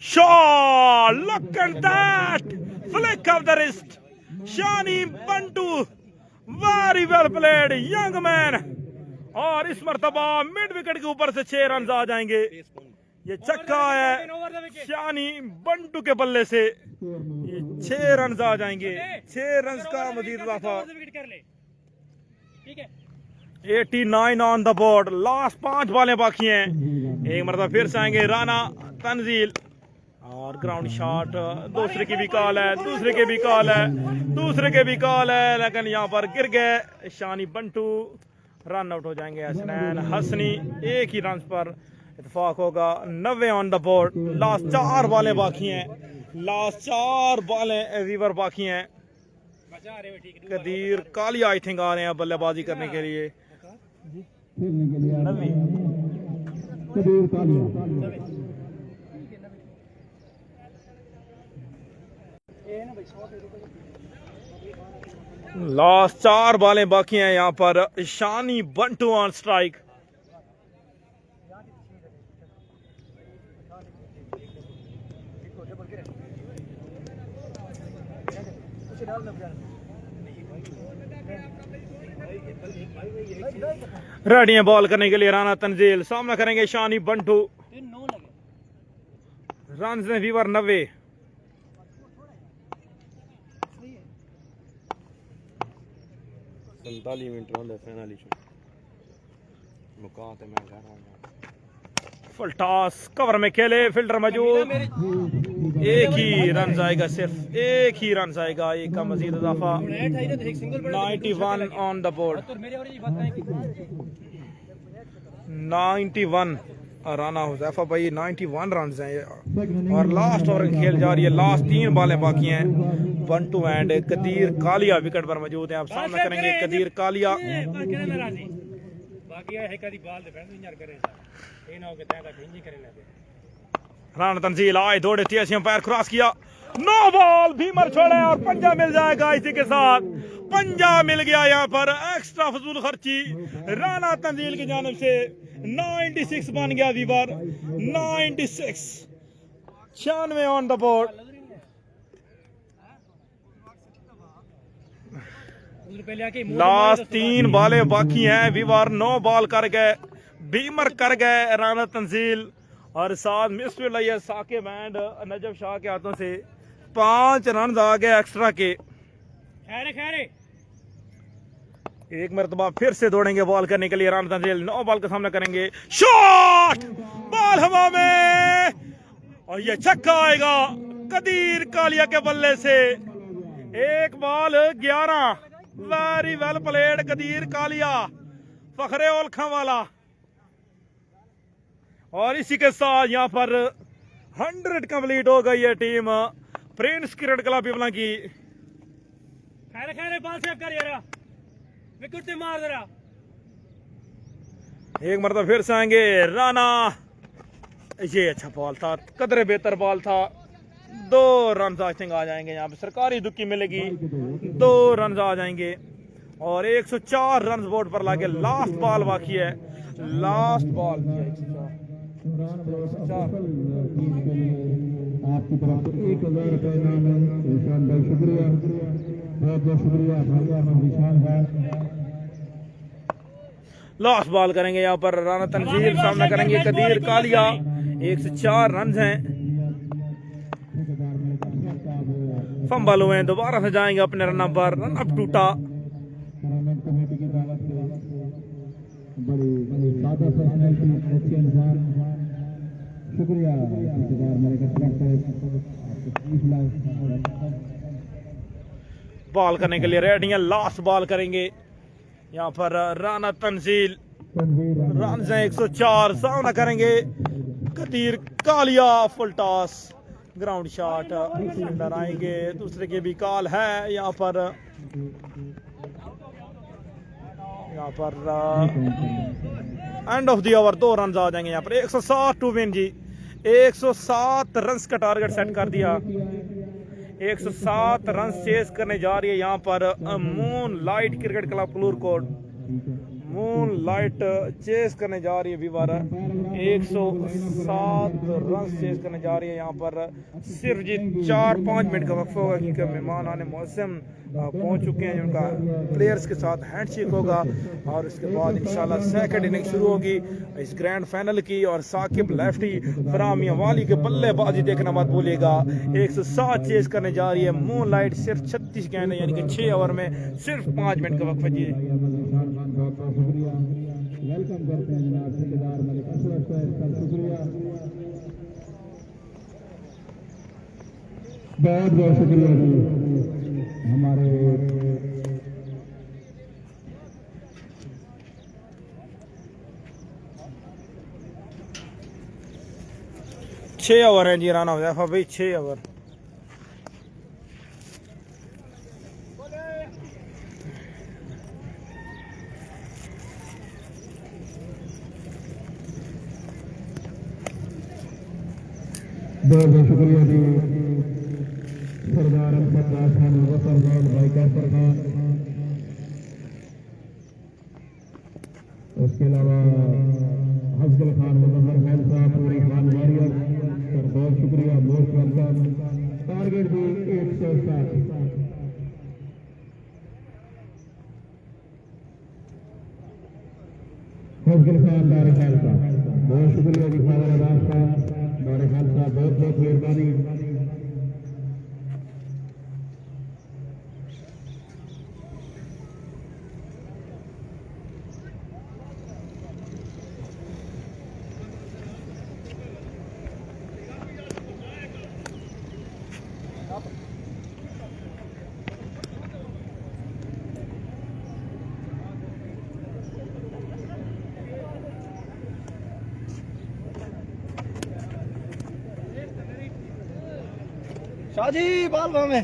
Shot, look at that, flick off the wrist, Shani Bantu, very well played young man. और इस मर्तबा मिड विकेट के ऊपर से 6 रन आ जाएंगे। ये छक्का है शानी बंटू के बल्ले से, ये 6 रन आ जाएंगे। 6 रन का मजीद इजाफा। 89 ऑन द बोर्ड। लास्ट 5 बॉलें बाकी हैं। एक मरतबा फिर से आएंगे राना तंजील और ग्राउंड शॉट। दूसरे की भी कॉल है, दूसरे के भी कॉल है, दूसरे के भी कॉल है, लेकिन यहाँ पर गिर गए शानी बंटू। रन आउट हो जाएंगे हसनैन हसनी। एक ही रन पर इत्तेफाक होगा। 90 ऑन द बोर्ड। लास्ट 4 बॉलें बाकी हैं। लास्ट 4 बॉलें वीवर बाकी हैं। कदीर कालिया आई थिंक आ रहे हैं बल्लेबाजी करने के लिए। खेलने के लिए कबीर कालिया लास्ट 4 बॉलें बाकी हैं यहाँ पर। शानी बंटू ऑन स्ट्राइक। रेडी है बॉल करने के लिए राना तंजील। सामना करेंगे शानी बंटू। रन ने वीवर 90। फुल टॉस, कवर में खेले, फील्डर मौजूद। एक ही रन आएगा, सिर्फ एक ही रन आएगा। एक का मजीद इजाफा। 91 on the board. 91 Rana Huzaifa भाई 91 रन हैं। और लास्ट ओवर खेल जा रही है। लास्ट 3 बॉलें बाकी हैं। बंटू एंड कदीर कालिया विकेट पर मौजूद हैं। आप सामना करेंगे कदीर कालिया। राना तंजील आए, दौड़े, तेज पैर क्रॉस किया, नो बॉल, भीमर छोड़े और पंजा मिल जाएगा। इसी के साथ पंजा मिल गया यहाँ पर। एक्स्ट्रा फजूल खर्ची राना तंजील की जानिब से। 96 बन गया viewer. 96, 96 on the board. Last 3 बॉलें बाकी हैं। वीवर 9 बॉल कर गए, भीमर कर गए राना तंजील। और साथ मिसफील्ड आई है साकिब एंड नजफ शाह के हाथों से। 5 रन आ गए एक्स्ट्रा के। एक मरतबा फिर से दौड़ेंगे बॉल करने के लिए राना तंजील। 9 बॉल का सामना करेंगे। शॉट, बॉल हवा में और ये छक्का आएगा कदीर कालिया के बल्ले से। 1 ball 11। Very well played Qadir Kalia, Fakhre Olakha वाला। और इसी के साथ यहाँ पर 100 कंप्लीट हो गई है team Prince cricket club Pipla की। बॉल सेव कर यार, विकेट मार जरा। एक मरतबा फिर से आएंगे राना। ये अच्छा बॉल था, कदरे बेहतर बॉल था। 2 रन आई थिंक आ जाएंगे यहाँ पे। सरकारी दुक्की मिलेगी, 2 रन आ जाएंगे। और 104 रन बोर्ड पर लाके लास्ट बॉल बाकी है। लास्ट बॉल आपकी तरफ से 1000 रुपए इनाम है। विशाल भाई शुक्रिया, बहुत बहुत शुक्रिया विशाल भाई। लास्ट बॉल करेंगे यहाँ पर राना तंजील। सामना करेंगे कदीर कालिया। 104 रन हैं। फंबल हुए, दोबारा से जाएंगे अपने रन पर। रन अप टूटा। कमेटी की दावत से बड़ी सादा पर्सनैलिटी, अच्छे इंसान, शुक्रिया मेरे बॉल करने के लिए रेडी है। लास्ट बॉल करेंगे यहाँ पर राना तंजील। रन हैं 104। सामना करेंगे Qadeer Kalia. Full toss, ground shot, fielder आएंगे। दूसरे के भी कॉल है यहाँ पर। यहाँ पर end of the over 2 run आ जाएंगे यहाँ पर। 107 टू विन जी, 107 रन का टारगेट सेट कर दिया। 107 रन चेस करने जा रही है यहाँ पर moon light cricket Club Kalurkot. Moonlight chase करने जा रही है विवर, 107 रन चेस करने जा रही है यहाँ पर। सिर्फ जी 4-5 मिनट का वक्फा होगा क्योंकि मेहमान आने मौसम पहुंच चुके हैं, उनका प्लेयर्स के साथ हैंडशेक होगा और उसके बाद इंशाल्लाह सेकंड इनिंग शुरू होगी इस ग्रैंड फाइनल की। और साकिब लेफ्टी फरामिया वाली के बल्लेबाजी देखना मत भूलिएगा। 107 चेस करने जा रही है मून लाइट, सिर्फ 36 गेंद यानी कि 6 ओवर में सिर्फ 5 मिनट का वक्फा जी। वेलकम करते हैं जनाब ठेकेदार मलिक अशरफ साहब, शुक्रिया, बहुत बहुत शुक्रिया जी। हमारे 6 ओवर है जी राना हुजैफा भाई, 6 ओवर। बहुत बहुत शुक्रिया जी सरदार अनफत खान वफरजान भाई काफर खान, उसके अलावा अफजल खान मुजफ्फर खान साहब, पूरी खान वॉरियर सर, बहुत शुक्रिया, मोस्ट वेलकम। टारगेट भी 160। अफजल खान दारे खान साहब, बहुत शुक्रिया जी। खान आजाद साहब, दारे खान साहब, बहुत बहुत मेहरबानी। शाहजी बाल बाल में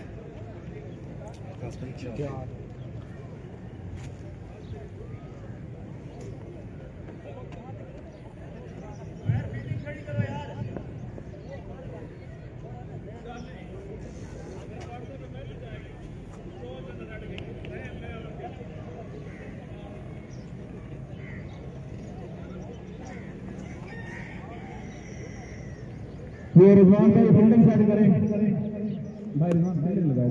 ये रिजवान भाई फील्डिंग सेट करें भाई, रिजवान फील्डिंग लगाओ।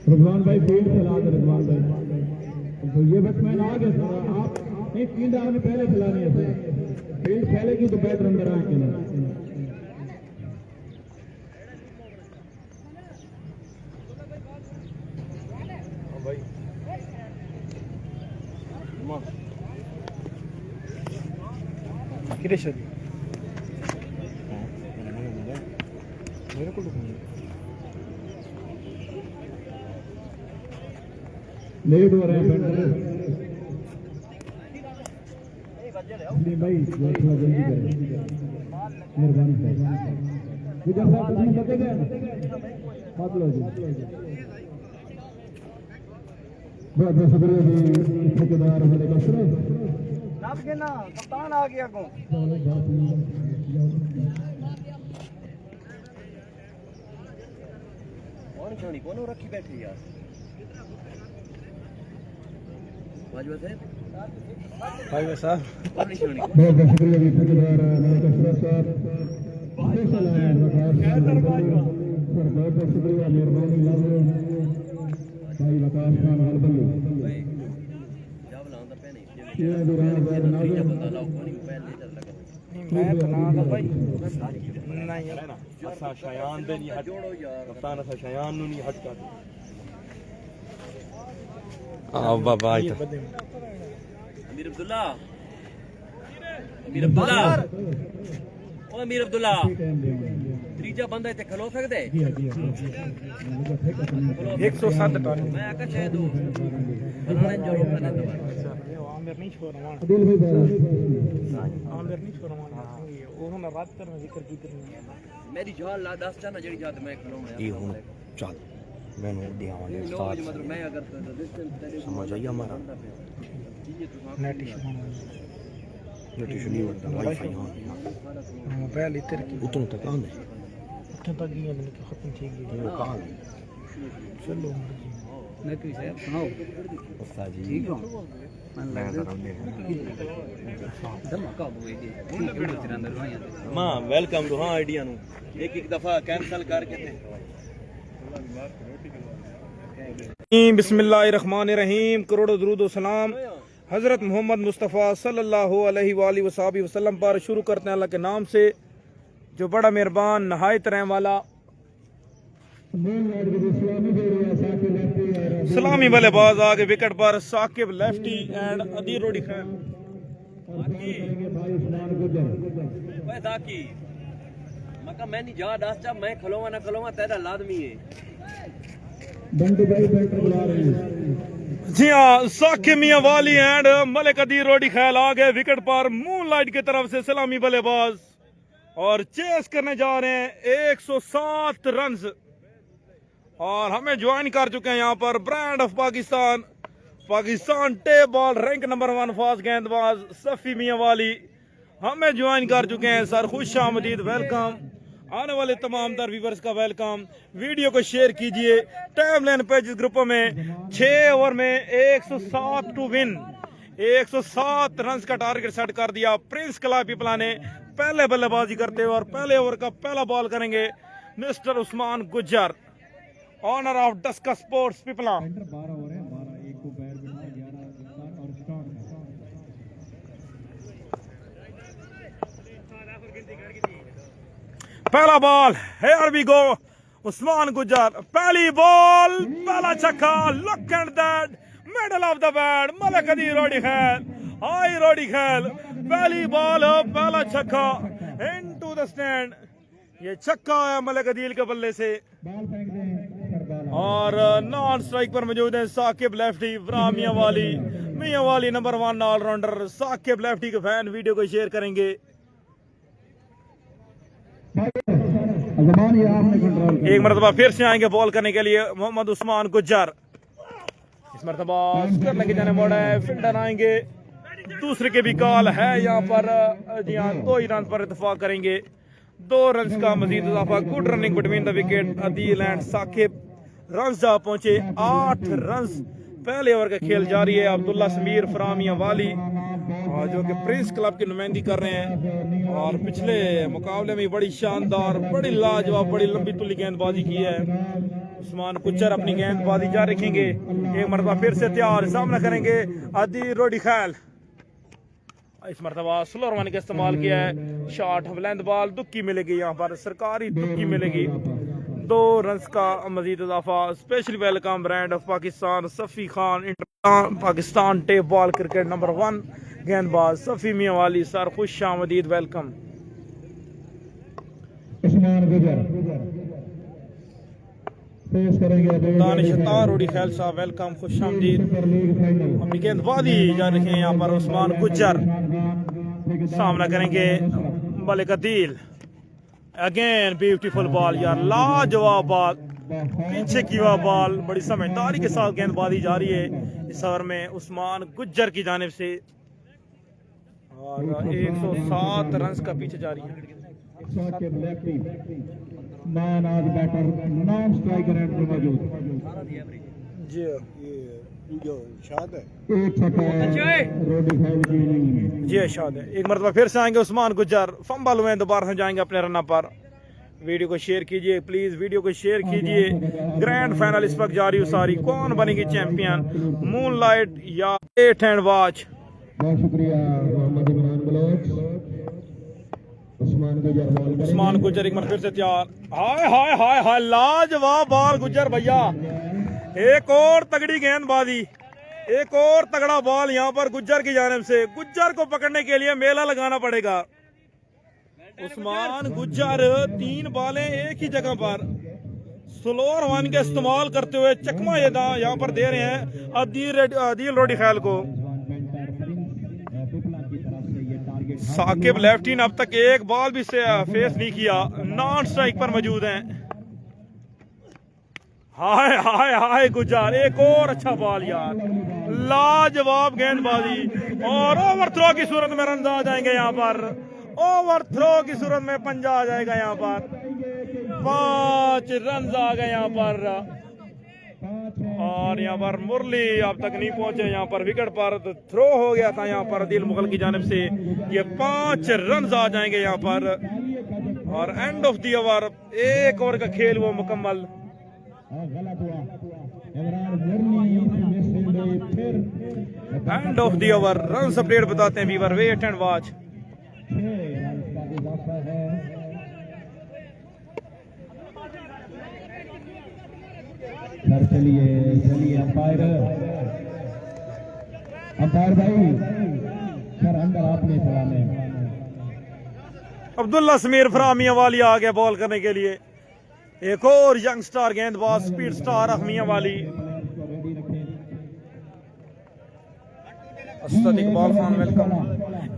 रिजवान भाई फील्ड चला दे। रिजवान भाई तो ये बैट्समैन आ गया, आप एक फील्ड आपने पहले चलानी है, फील्ड खेलेगी तो बैटर अंदर आएंगे ना। मेरे को लेट हो रहे हैं भाई, थोड़ा जल्दी करें मेहरबानी साहब। गुजर साहब कुछ बते गए बात लो जी। बहुत बहुत शुक्रिया जी ठेकेदार मलिक अशरफ। नाप के ना कप्तान आ गया को और छोड़ी कौन रखी बैठी यार वाजवा साहब भाई साहब। बहुत बहुत शुक्रिया जी ठेकेदार मलिक अशरफ साहब, स्पेशल आए सर, बहुत बहुत शुक्रिया, मेहरबानी लाजो भाई वकास खान हरबल्लू। ये दुरान बाद नाज़िम मैं तो ना था भाई नहीं असा शयान दे नहीं हट कप्तान, असा शयान नु नहीं हट कर। हां बाबा आई अमीर अब्दुल्ला, अमीर अब्दुल्ला, ओ अमीर अब्दुल्ला 3 तीजा बंदा इतने खलो सकते 107 टन मैं आकर शायद वो जो रोकना नहीं आमिर नहीं छोड़ रहा दिल भी आमिर नहीं छोड़ रहा वो हम रात करना जिक्र की करनी मेरी जान ला 10 चाना जड़ी जात मैं खलो मैं ये हूं चल मैंने दियावांगे उस्ताद मतलब मैं अगर समझ आई हमारा नेट इशू नोटिस नहीं होता वाईफाई हां मोबाइल इतर की उतों तक आंदे उठन तक गई मैंने खत्म ठीक है वो कहां चलो नकवी साहब सुनाओ उस्ताद जी ठीक हो मैं जरा ले धमाका हुए जी ठीक है तिरंदर भाई मां वेलकम टू हां आइडिया नु एक दफा कैंसिल करके थे बिस्मिल्लाहिर्रहमानिर्रहीम करोड़ों दुरूद व सलाम हज़रत मोहम्मद मुस्तफ़ा सल्लल्लाहु अलैहि वसल्लम पर शुरू करते हैं अल्लाह के नाम से जो बड़ा मेहरबान नहायत रहम वाला। सलामी बल्लेबाज आगे विकेट पर साकिब लेफ्टी एंड अदीर रोडी खान। ओए ताकी मका मैं नहीं जा 10 चा मैं खलोवा ना खलोवा तेरा लाजमी है बंटी भाई बैटर बुला रहे हैं जी हाँ, साकिब मियां वाली एंड मलिक अदीर रोडी ख्याल आ गए विकेट पर मूनलाइट की तरफ से सलामी बल्लेबाज और चेस करने जा रहे हैं 107 रन्स और हमें ज्वाइन कर चुके हैं यहाँ पर brand of Pakistan tape ball rank number 1 fast गेंदबाज सफी मियां वाली हमें ज्वाइन कर चुके हैं सर। खुश आमदीद, वेलकम। आने वाले तमाम दर व्यूवर्स का वेलकम। वीडियो को शेयर कीजिए। टाइमलाइन पेज ग्रुपों में 6 ओवर में 107 टू विन 107 रन का टारगेट सेट कर दिया। प्रिंस क्लब पीपला ने पहले बल्लेबाजी करते हुए और पहले ओवर का पहला बॉल करेंगे mister Usman Gujjar, owner of Daska sports Pipla. 12 over है 12 एक को पैर बिना 11 और स्टार्ट पहला ball, here we go. Usman Gujjar पहली बॉल, पहला छक्का, look at that, middle of the bat, Malik Adeer Rodi Khail, high रोडी खैल, पहली बॉल पहला छक्का इनटू द स्टैंड। ये छक्का है मलिक अदील के बल्ले से बॉल फेंक दें सरदार और नॉन स्ट्राइक पर मौजूद है साकिब लेफ्टी, मियां वाली नंबर 1 ऑलराउंडर। साकिब लेफ्टी के फैन वीडियो को शेयर करेंगे। अजमान ये आपने कंट्रोल एक मरतबा फिर से आएंगे बॉल करने के लिए मोहम्मद उस्मान गुज्जर। इस मरतबा करने के जाने वाला है, फील्डर आएंगे। दूसरे के भी कॉल है यहाँ पर। जी हाँ, 2 ही रन पर इत्तेफाक करेंगे। 2 रन का मजीद इजाफा। Good running between the wicket Adeel and Saqib. Run जा पहुंचे 8 रन। पहले ओवर का खेल जारी है। अब्दुल्ला समीर फरामिया वाली जो कि प्रिंस क्लब की नुमाइंदगी कर रहे हैं और पिछले मुकाबले में बड़ी शानदार, बड़ी लाजवाब, बड़ी लंबी तुल्ली गेंदबाजी की है। उस्मान गुज्जर अपनी गेंदबाजी जारी रखेंगे। एक मरतबा फिर से तैयार, सामना करेंगे अदीर रोडी खैल। इस मरतबा स्लो रवानी का इस्तेमाल किया है। शॉट बुलंद बॉल, दुक्की मिलेगी यहाँ पर, सरकारी दुक्की मिलेगी। 2 रन का मजीद इजाफा। Specially welcome brand of Pakistan Safi Khan, Pakistan tape ball cricket number 1 गेंदबाज सफ़ी मियां वाली। सर खुश आमदीद, वेलकम। उस्मान गुजर पेश करेंगे दानिश रोडी खैल साहब, वेलकम, खुश आमदीद। सुपर लीग फाइनल अपनी गेंदबाजी जारी रखें यहाँ पर उस्मान गुज्जर। सामना करेंगे Malik Adeel. Again beautiful ball यार, लाजवाब बॉल, पीछे की हुआ बॉल, बड़ी समझदारी के साथ गेंदबाजी जारी है इस ओवर में उस्मान गुज्जर की जानिब से और 107 रन का पीछे जारी है। साकिब लेफ्टी मैन आज बैटर नॉन स्ट्राइकर एंड मौजूद जी एक छक्का रोडी खैल की इनिंग में जी शाद है। एक मरतबा फिर से आएंगे उस्मान गुज्जर। फंबल हुए दोबारा से जाएंगे अपने रन पर। वीडियो को शेयर कीजिए प्लीज, वीडियो को शेयर कीजिए। ग्रैंड फाइनल इस वक्त जारी सारी। कौन बनेगी चैंपियन, मूनलाइट या वेट एंड वॉच? बहुत शुक्रिया मोहम्मद इमरान बलोच। उस्मान गुज्जर एक बार फिर से तैयार। हाय हाय हाय हाय, लाजवाब बॉल गुज्जर भैया। एक और तगड़ी गेंदबाजी, एक और तगड़ा बॉल यहाँ पर गुज्जर की जानिब से। गुज्जर को पकड़ने के लिए मेला लगाना पड़ेगा। उस्मान गुज्जर 3 बॉलें एक ही जगह पर स्लोअर वन का इस्तेमाल करते हुए चकमा ये यहाँ पर दे रहे हैं आदिल रोडी खैल को। साकिब लेफ्टी ने अब तक एक बॉल भी से फेस नहीं किया, नॉन स्ट्राइक पर मौजूद हैं। हाय हाय हाय गुज्जर, एक और अच्छा बॉल यार, लाजवाब गेंदबाजी और ओवर थ्रो की सूरत में रन आ जाएंगे यहाँ पर, ओवर थ्रो की सूरत में पंजा आ जाएगा यहाँ पर, 5 रन आ गए यहाँ पर। और यहाँ पर मुरली अब तक नहीं पहुंचे यहाँ पर विकेट पर, तो थ्रो हो गया था यहाँ पर दिल मुगल की जानिब से। ये 5 रन आ जाएंगे यहाँ पर और end of the over, 1 over का खेल वो मुकम्मल। End of the over, run update बताते हैं viewer, wait and watch. Sir चलिए अंपायर भाई सर अंदर आपने चलाने। अब्दुल्ला समीर फरामिया वाली आ गया बॉल करने के लिए, एक और यंग स्टार गेंदबाज स्पीड स्टार अहमिया वाली। असद इकबाल खान वेलकम।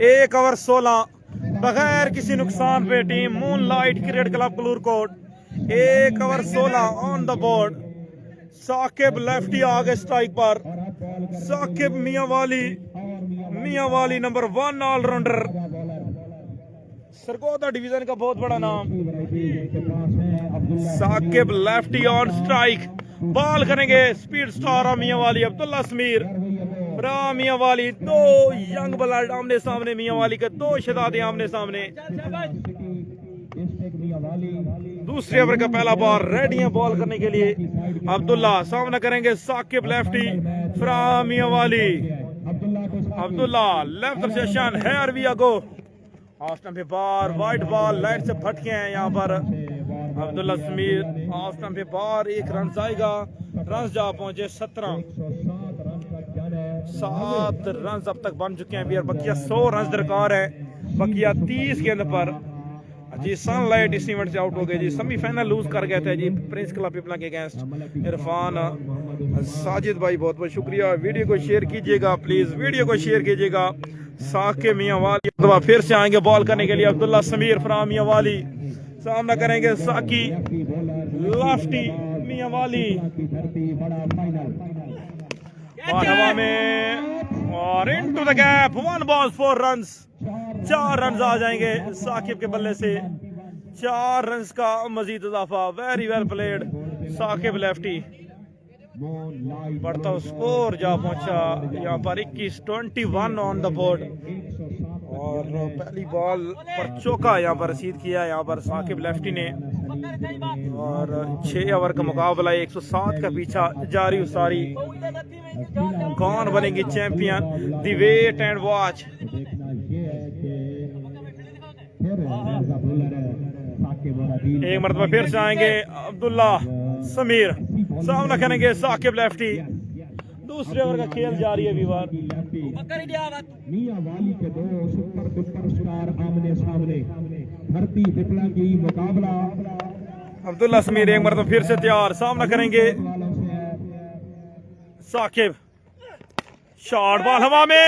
1 ओवर 16 बगैर किसी नुकसान पे team moonlight cricket Club Kalurkot 1 over 16 on the board. Saqib lefty आगे स्ट्राइक पर, साकिब मियां वाली नंबर 1 ऑलराउंडर, सरगोदा डिवीजन का बहुत बड़ा नाम। Saqib lefty on strike, ball करेंगे speed star Mianwali Abdullah Sameer मियां वाली। 2 यंग ब्लड आमने सामने, मियां वाली के 2 शहजादे आमने सामने। दूसरे ओवर का पहला बॉल, रेडी है बॉल करने के लिए। अब्दुल्ला सामना करेंगे साकिब लेफ्टी मियां वाली। अब्दुल्ला लेफ्ट सेशन है अरबी अगो, ऑफ स्टंप पे बार वाइट बॉल लाइट से फटके हैं यहाँ पर। अब्दुल्ला समीर ऑफ स्टंप पे बार, 1 रन आएगा। रन जा पहुंचे 17, 7 रन अब तक बन चुके हैं। बकिया 100 रन दरकार है, बकिया 30 गेंद पर। जी सनलाइट इस इवेंट से आउट हो गए जी, सेमीफाइनल लूज कर गए थे जी प्रिंस क्लब पिपला के अगेंस्ट। इरफान साजिद भाई बहुत बहुत शुक्रिया। वीडियो को शेयर कीजिएगा प्लीज, वीडियो को शेयर कीजिएगा। साकिब मियां वाली फिर से आएंगे बॉल करने के लिए। अब्दुल्ला समीर मियां वाली सामना करेंगे साकी लेफ्टी मियां वाली। हवा में और into the gap, 1 ball 4 runs, 4 run आ जाएंगे साकिब के बल्ले से। 4 रन का मजीद इजाफा, very well played Saqib lefty. बढ़ता स्कोर जा पहुंचा यहाँ पर 21 ऑन द बोर्ड और पहली बॉल पर चौका यहाँ पर रसीद किया यहाँ पर साकिब लेफ्टी ने। और 6 ओवर का मुकाबला 107 का पीछा जारी उसारी। कौन बनेगी champion, the wait and watch. एक मरतबा फिर से आएंगे अब्दुल्ला समीर, सामना करेंगे साकिब लेफ्टी। दूसरे ओवर का खेल जारी है विवाद। मियां वाली के 2 सुपर स्टार आमने सामने, धरती पिपला की मुकाबला। अब्दुल्ला समीर एक मरतबा फिर से तैयार, सामना करेंगे साकिब। शॉट बॉल हवा में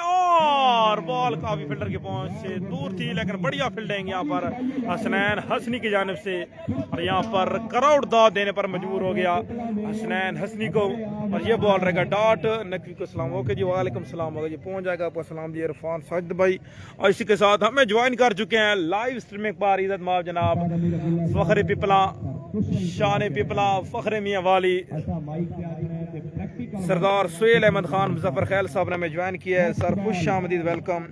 और बॉल काफी फील्डर के पहुंच से दूर थी, लेकिन बढ़िया फील्डिंग यहाँ पर हसनैन हसनी की जानिब से। और यहाँ पर कराउड दाद देने पर मजबूर हो गया हसनैन हसनी को। और ये बॉल रहेगा डॉट। नकवी को सलाम, ओके जी, वालेकुम सलाम, होगा जी, पहुंच जाएगा आपका सलाम जी इरफान साजिद भाई। और इसी के साथ हमें ज्वाइन कर चुके हैं लाइव स्ट्रीमिंग पर इज्जत माफ जनाब फखरे पिपला, शान पिपला, फखरे मियां वाली, सरदार सुहेल अहमद खान मुजफ्फर खैल साहब ने हमें ज्वाइन किया है। सर खुश आमदीद, वेलकम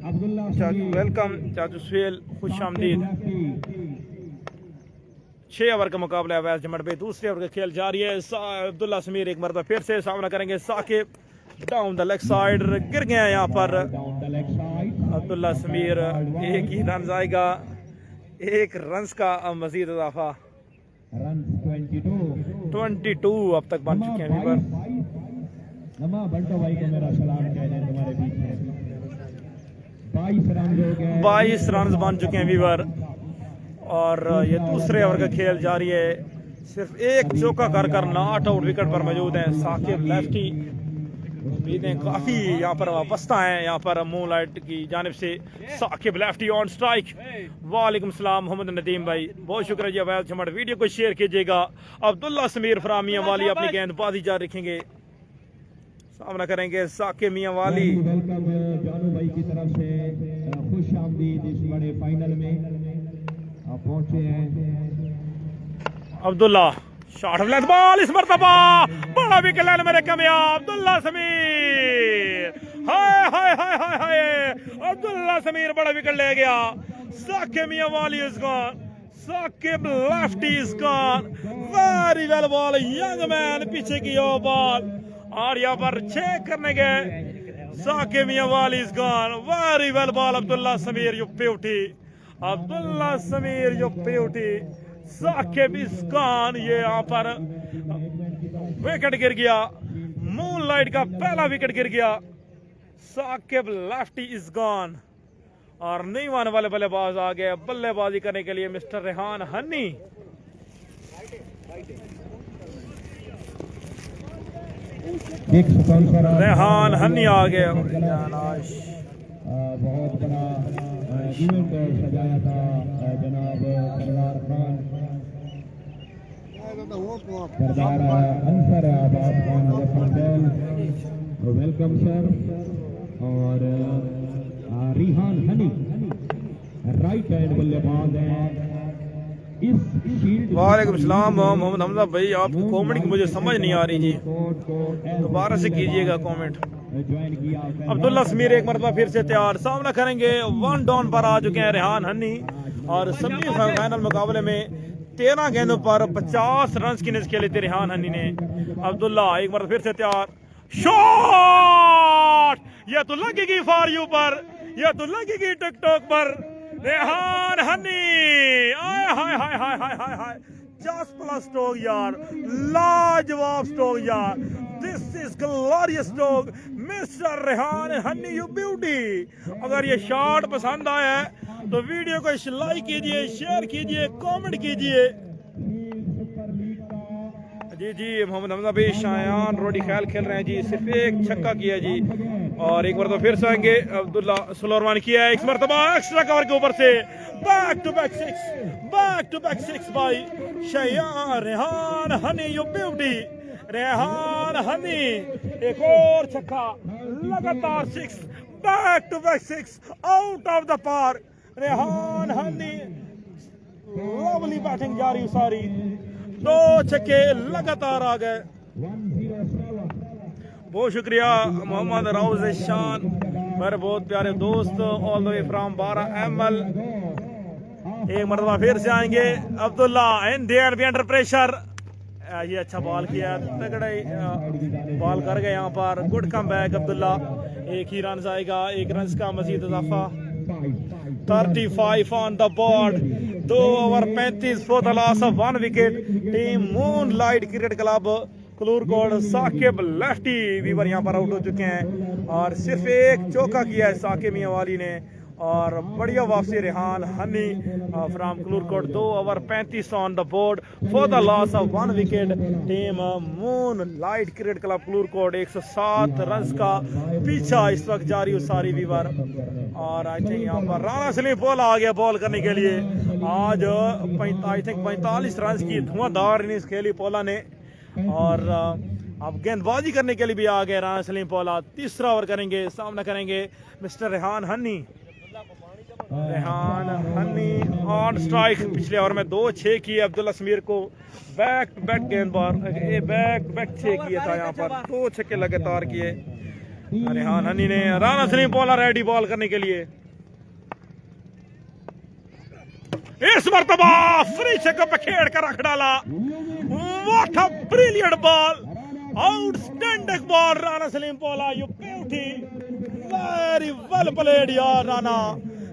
चाचू, वेलकम चाचू सुहेल, खुश आमदीद। 6 ओवर का मुकाबला है वैस जमट पे। दूसरे ओवर का खेल जारी है। अब्दुल्ला समीर एक मरतबा फिर से सामना करेंगे Saqib, down the leg side, गिर गया यहाँ पर अब्दुल्ला समीर। 1 ही रन आएगा, 1 रन का मजीद इजाफा। 22 अब तक बन चुके हैं। बंटो भाई को मेरा सलाम कह दें, तुम्हारे बीच में 22 रन हो गए, 22 रन बन चुके हैं वीवर। और ये दूसरे ओवर का खेल जारी है। सिर्फ एक चौका कर नॉट आउट विकेट पर मौजूद हैं साकिब लेफ्टी। उम्मीदें काफी यहाँ पर वाबस्ता हैं यहाँ पर मूनलाइट की जानिब से। Saqib lefty on strike. वालेकुम सलाम मोहम्मद नदीम भाई, बहुत शुक्रिया जी। अवैध छमड़ वीडियो को शेयर कीजिएगा। अब्दुल्ला समीर फराम मियां वाली अपनी गेंदबाजी जारी रखेंगे, सामना करेंगे साकिब मियां वाली। वेलकम जानू भाई की तरफ से खुश आमदीद इस बड़े फाइनल में आप पहुंचे हैं। Abdullah shot of length ball, इस मरतबा बड़ा विकेट लेने में कामयाब अब्दुल्ला समीर। हाय हाय हाय हाय हाय, अब्दुल्ला समीर बड़ा विकेट ले गया। Saqib Mianwali is gone, Saqib lefty is gone. Very well ball young man, पीछे की ओ बॉल और यहाँ पर चेक करने गए। Saqib Mianwali is gone. Very well ball Abdullah Sameer, you beauty Abdullah Sameer, you beauty. Saqib is gone. ये यहाँ पर विकेट गिर गया, मूनलाइट का पहला विकेट गिर गया। साकिब लेफ्टी इज गॉन और नहीं आने वाले बल्लेबाज आ गए बल्लेबाजी करने के लिए मिस्टर रेहान हनी। एक स्पॉन्सर रेहान हनी आ गए। बहुत बड़ा इवेंट सजाया था जनाब सरदार खान, सरदार अंसर आबाद खान मुजफ्फरपुर, वेलकम सर। और रिहान हनी राइट हैंड बल्लेबाज हैं इस शील्ड। वालेकुम सलाम मोहम्मद हमजा भाई, आपकी कमेंट की मुझे समझ नहीं आ रही जी, दोबारा से कीजिएगा कमेंट। अब्दुल्ला समीर एक मरतबा फिर से तैयार, सामना करेंगे। 1 डाउन पर आ चुके हैं रेहान हनी और सेमीफाइनल मुकाबले में 13 गेंदों पर 50 रन की इनिंग्स खेली थी रेहान हनी ने। अब्दुल्ला एक मरतबा फिर से तैयार, शॉट, ये तो लगेगी फॉर यू पर, ये तो लगेगी टिकटॉक पर। रेहान हनी, आय हाय हाय हाय हाय हाय हाय, 10+ स्ट्रोक यार, लाजवाब स्ट्रोक यार। This is glorious stroke mister Rehan Honey, you beauty. अगर ये शॉट पसंद आया है तो वीडियो को लाइक कीजिए, शेयर कीजिए, कमेंट कीजिए। जी जी मोहम्मद हमजा भाई शायान रोडी ख्याल खेल रहे हैं जी, सिर्फ एक छक्का किया जी। और एक बार तो फिर से आएंगे अब्दुल्ला सुलोरमान किया है, एक मरतबा एक्स्ट्रा कवर के ऊपर से back to back six by Shayan Rehan Honey, you beauty. Rehan Honey एक और छक्का, लगातार 6 back to back 6 out of the park. Rehan Honey lovely batting जारी सारी, 2 छक्के लगातार आ गए। बहुत शुक्रिया मोहम्मद राउज शान, मेरे बहुत प्यारे दोस्त all the way from 12 ML। एक मरतबा फिर से आएंगे Abdullah in there be under pressure. ये अच्छा बॉल किया, तगड़ा बॉल कर गए यहाँ पर। गुड कम बैक अब्दुल्ला, एक ही रन आएगा, 1 रन का मजीद इजाफा। 35 on the board, 2 over 35 for the loss of 1 wicket. Team moonlight cricket Club Kalurkot Saqib lefty वीवर यहाँ पर आउट हो चुके हैं और सिर्फ एक चौका किया है साकिब मियां वाली ने। और बढ़िया वापसी Rehan Hani from Kalurkot, 2 over 35 on the board for the loss of 1 wicket. Team moonlight cricket Club Kalurkot 107 run का पीछा इस वक्त जारी सारी वीवर। और आई थिंक यहाँ पर राना सलीम पोला आ गया बॉल करने के लिए। आज आई थिंक 45 रन की धुआंधार इनिंग्स खेली पोला ने और अब गेंदबाजी करने के लिए भी आ गए राना सलीम पोला। तीसरा ओवर करेंगे, सामना करेंगे mister Rehan Honey. Rehan Honey on strike, पिछले ओवर में 2 6 किए अब्दुल्ला समीर को, बैक टू बैक गेंदबाज बैक टू बैक 6 किया था यहाँ पर, 2 छक्के लगातार किए रेहान हनी ने। राना सलीम पोला रेडी बॉल करने के लिए। इस मरतबा फ्री छक्का पे खेड़ कर रख डाला। What a brilliant ball, outstanding ball Rana Salim Pola, you beauty, very well played यार राना,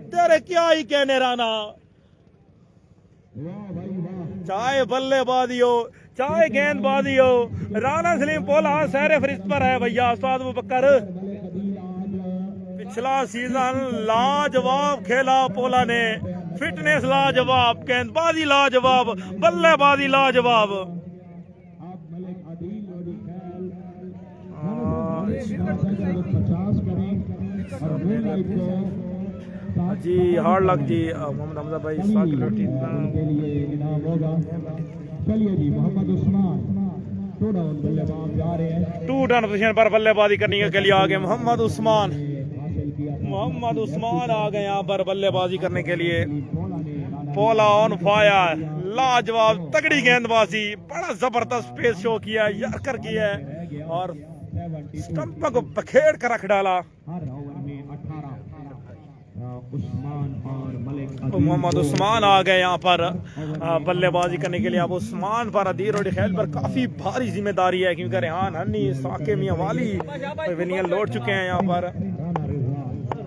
तेरे क्या ही कहने राना। चाहे बल्लेबाजी हो चाहे गेंदबाजी हो, राना सलीम पोला सहरे फरिश्त पर है भैया। उस्ताद अबू बकर पिछला सीजन लाजवाब खेला पोला ने फिटनेस लाजवाब, गेंदबाजी लाजवाब, बल्लेबाजी लाजवाब। अब मलिक आदिल लोडी खैल 50 करें और मून लाइट को जी हार्ड लक जी मोहम्मद हमजा भाई उनके लिए इनाम होगा। चलिए जी, मोहम्मद उस्मान 2 डाउन बल्लेबाज जा रहे हैं। 2 रन पोजीशन पर बल्लेबाजी करने के लिए आ गए मोहम्मद उस्मान। हासिल किया मोहम्मद उस्मान आ गए यहाँ पर बल्लेबाजी करने के लिए। पोला ऑन फायर, लाजवाब तगड़ी गेंदबाजी, बड़ा जबरदस्त पेस शो किया, यर्कर किया है और स्टंप को पखेड़ कर रख डाला। हर ओवर में 18 उस्मान और मलिक तो मोहम्मद उस्मान आ गए यहाँ पर बल्लेबाजी करने के लिए। अब उस्मान पर अदील रोडी खैल पर काफी भारी जिम्मेदारी है क्योंकि रेहान हन्नी, साके मियां वाली पवेलियन लौट चुके हैं यहाँ पर।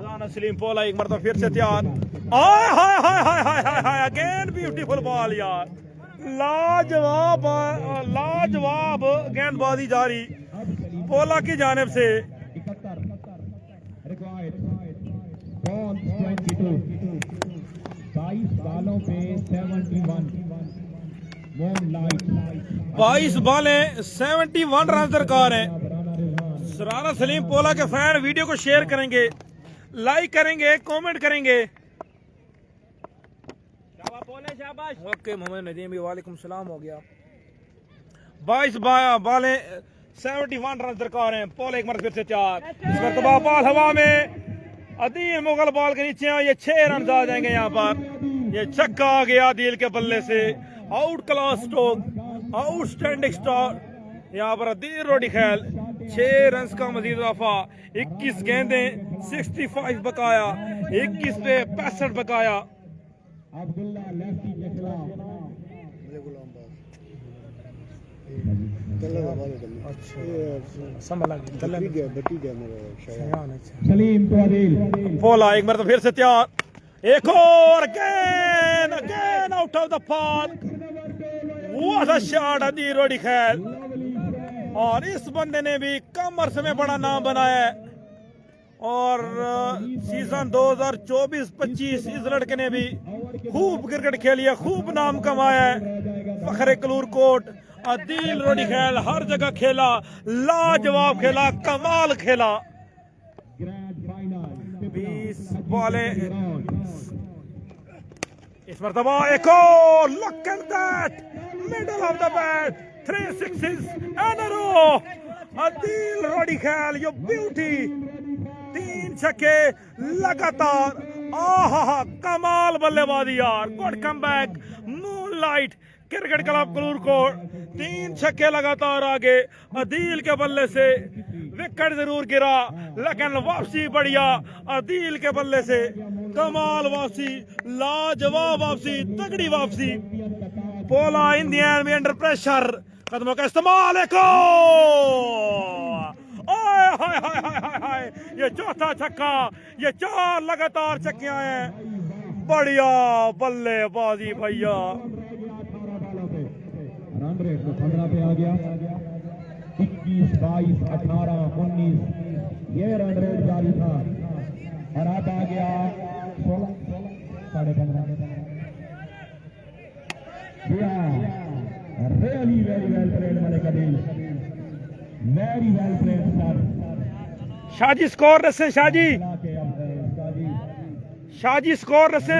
राना सलीम पोला एक मरतबा फिर से तैयार। हाय हाय हाय हाय हाय हाय हाय, अगेन ब्यूटीफुल बॉल यार, लाजवाब लाजवाब गेंदबाजी जारी पोला की जानिब से। 22 बालों पे 71 मूनलाइट 22 बालें 71 रन दरकार हैं। राना सलीम पोला के फैन वीडियो को शेयर करेंगे, लाइक करेंगे, कमेंट करेंगे। ओके मोहम्मद नदीम भी वालेकुम सलाम हो गया। 22 बालें 71 रन दरकार हैं। पोला एक मरतबा फिर से तैयार, इस मरतबा बॉल हवा में, अदील मुगल बॉल के नीचे ये 6 रन आ जाएंगे यहाँ पर। ये छक्का आ गया अदील के बल्ले से, out class stroke, outstanding star यहाँ पर अदील रोडी खैल। 6 रन का मजीद इजाफा, 21 गेंदें 65 बकाया, 21 पे 65 बकाया। अब्दुल्ला लेफ्टी के खिलाफ सलीम तो आदिल पोला एक मरतबा फिर से तैयार, एक और again again out of the park. What a shot Adeel Rodi Khail. और इस बंदे ने भी कम अरसे में बड़ा नाम बनाया है और सीजन 2024-25 इस लड़के ने भी खूब क्रिकेट खेली है, खूब नाम कमाया है। फखरे कलूर कोट अदील रोडी खैल हर जगह खेला, लाजवाब खेला, कमाल खेला। 20 बॉलें इस मरतबा एक और, look at that, middle of the bat, 3 sixes in a row। Adeel Rodi Khail you beauty, 3 छक्के लगातार, आहा कमाल बल्लेबाजी यार, good comeback. Moonlight cricket club Kalur Kot 3 छक्के लगातार आगे अदील के बल्ले से। विकेट जरूर गिरा लेकिन वापसी बढ़िया अदील के बल्ले से, कमाल वापसी, लाजवाब वापसी, तगड़ी वापसी। पोला इन द एंड में अंडर प्रेशर, कदमों का इस्तेमाल, एक हाय हाय हाय हाय हाय, ये चौथा छक्का, ये 4 लगातार छक्के आए हैं। बढ़िया बल्लेबाजी भैया। रन रेट तो 15 पे आ गया। 21, 22, 18, 19 ये रन रेट जारी था और अब आ गया 16, 15.5। Really very well played Malik Adil, very well played sir. Shahji score रसे, शाहजी शाहजी स्कोर रसे।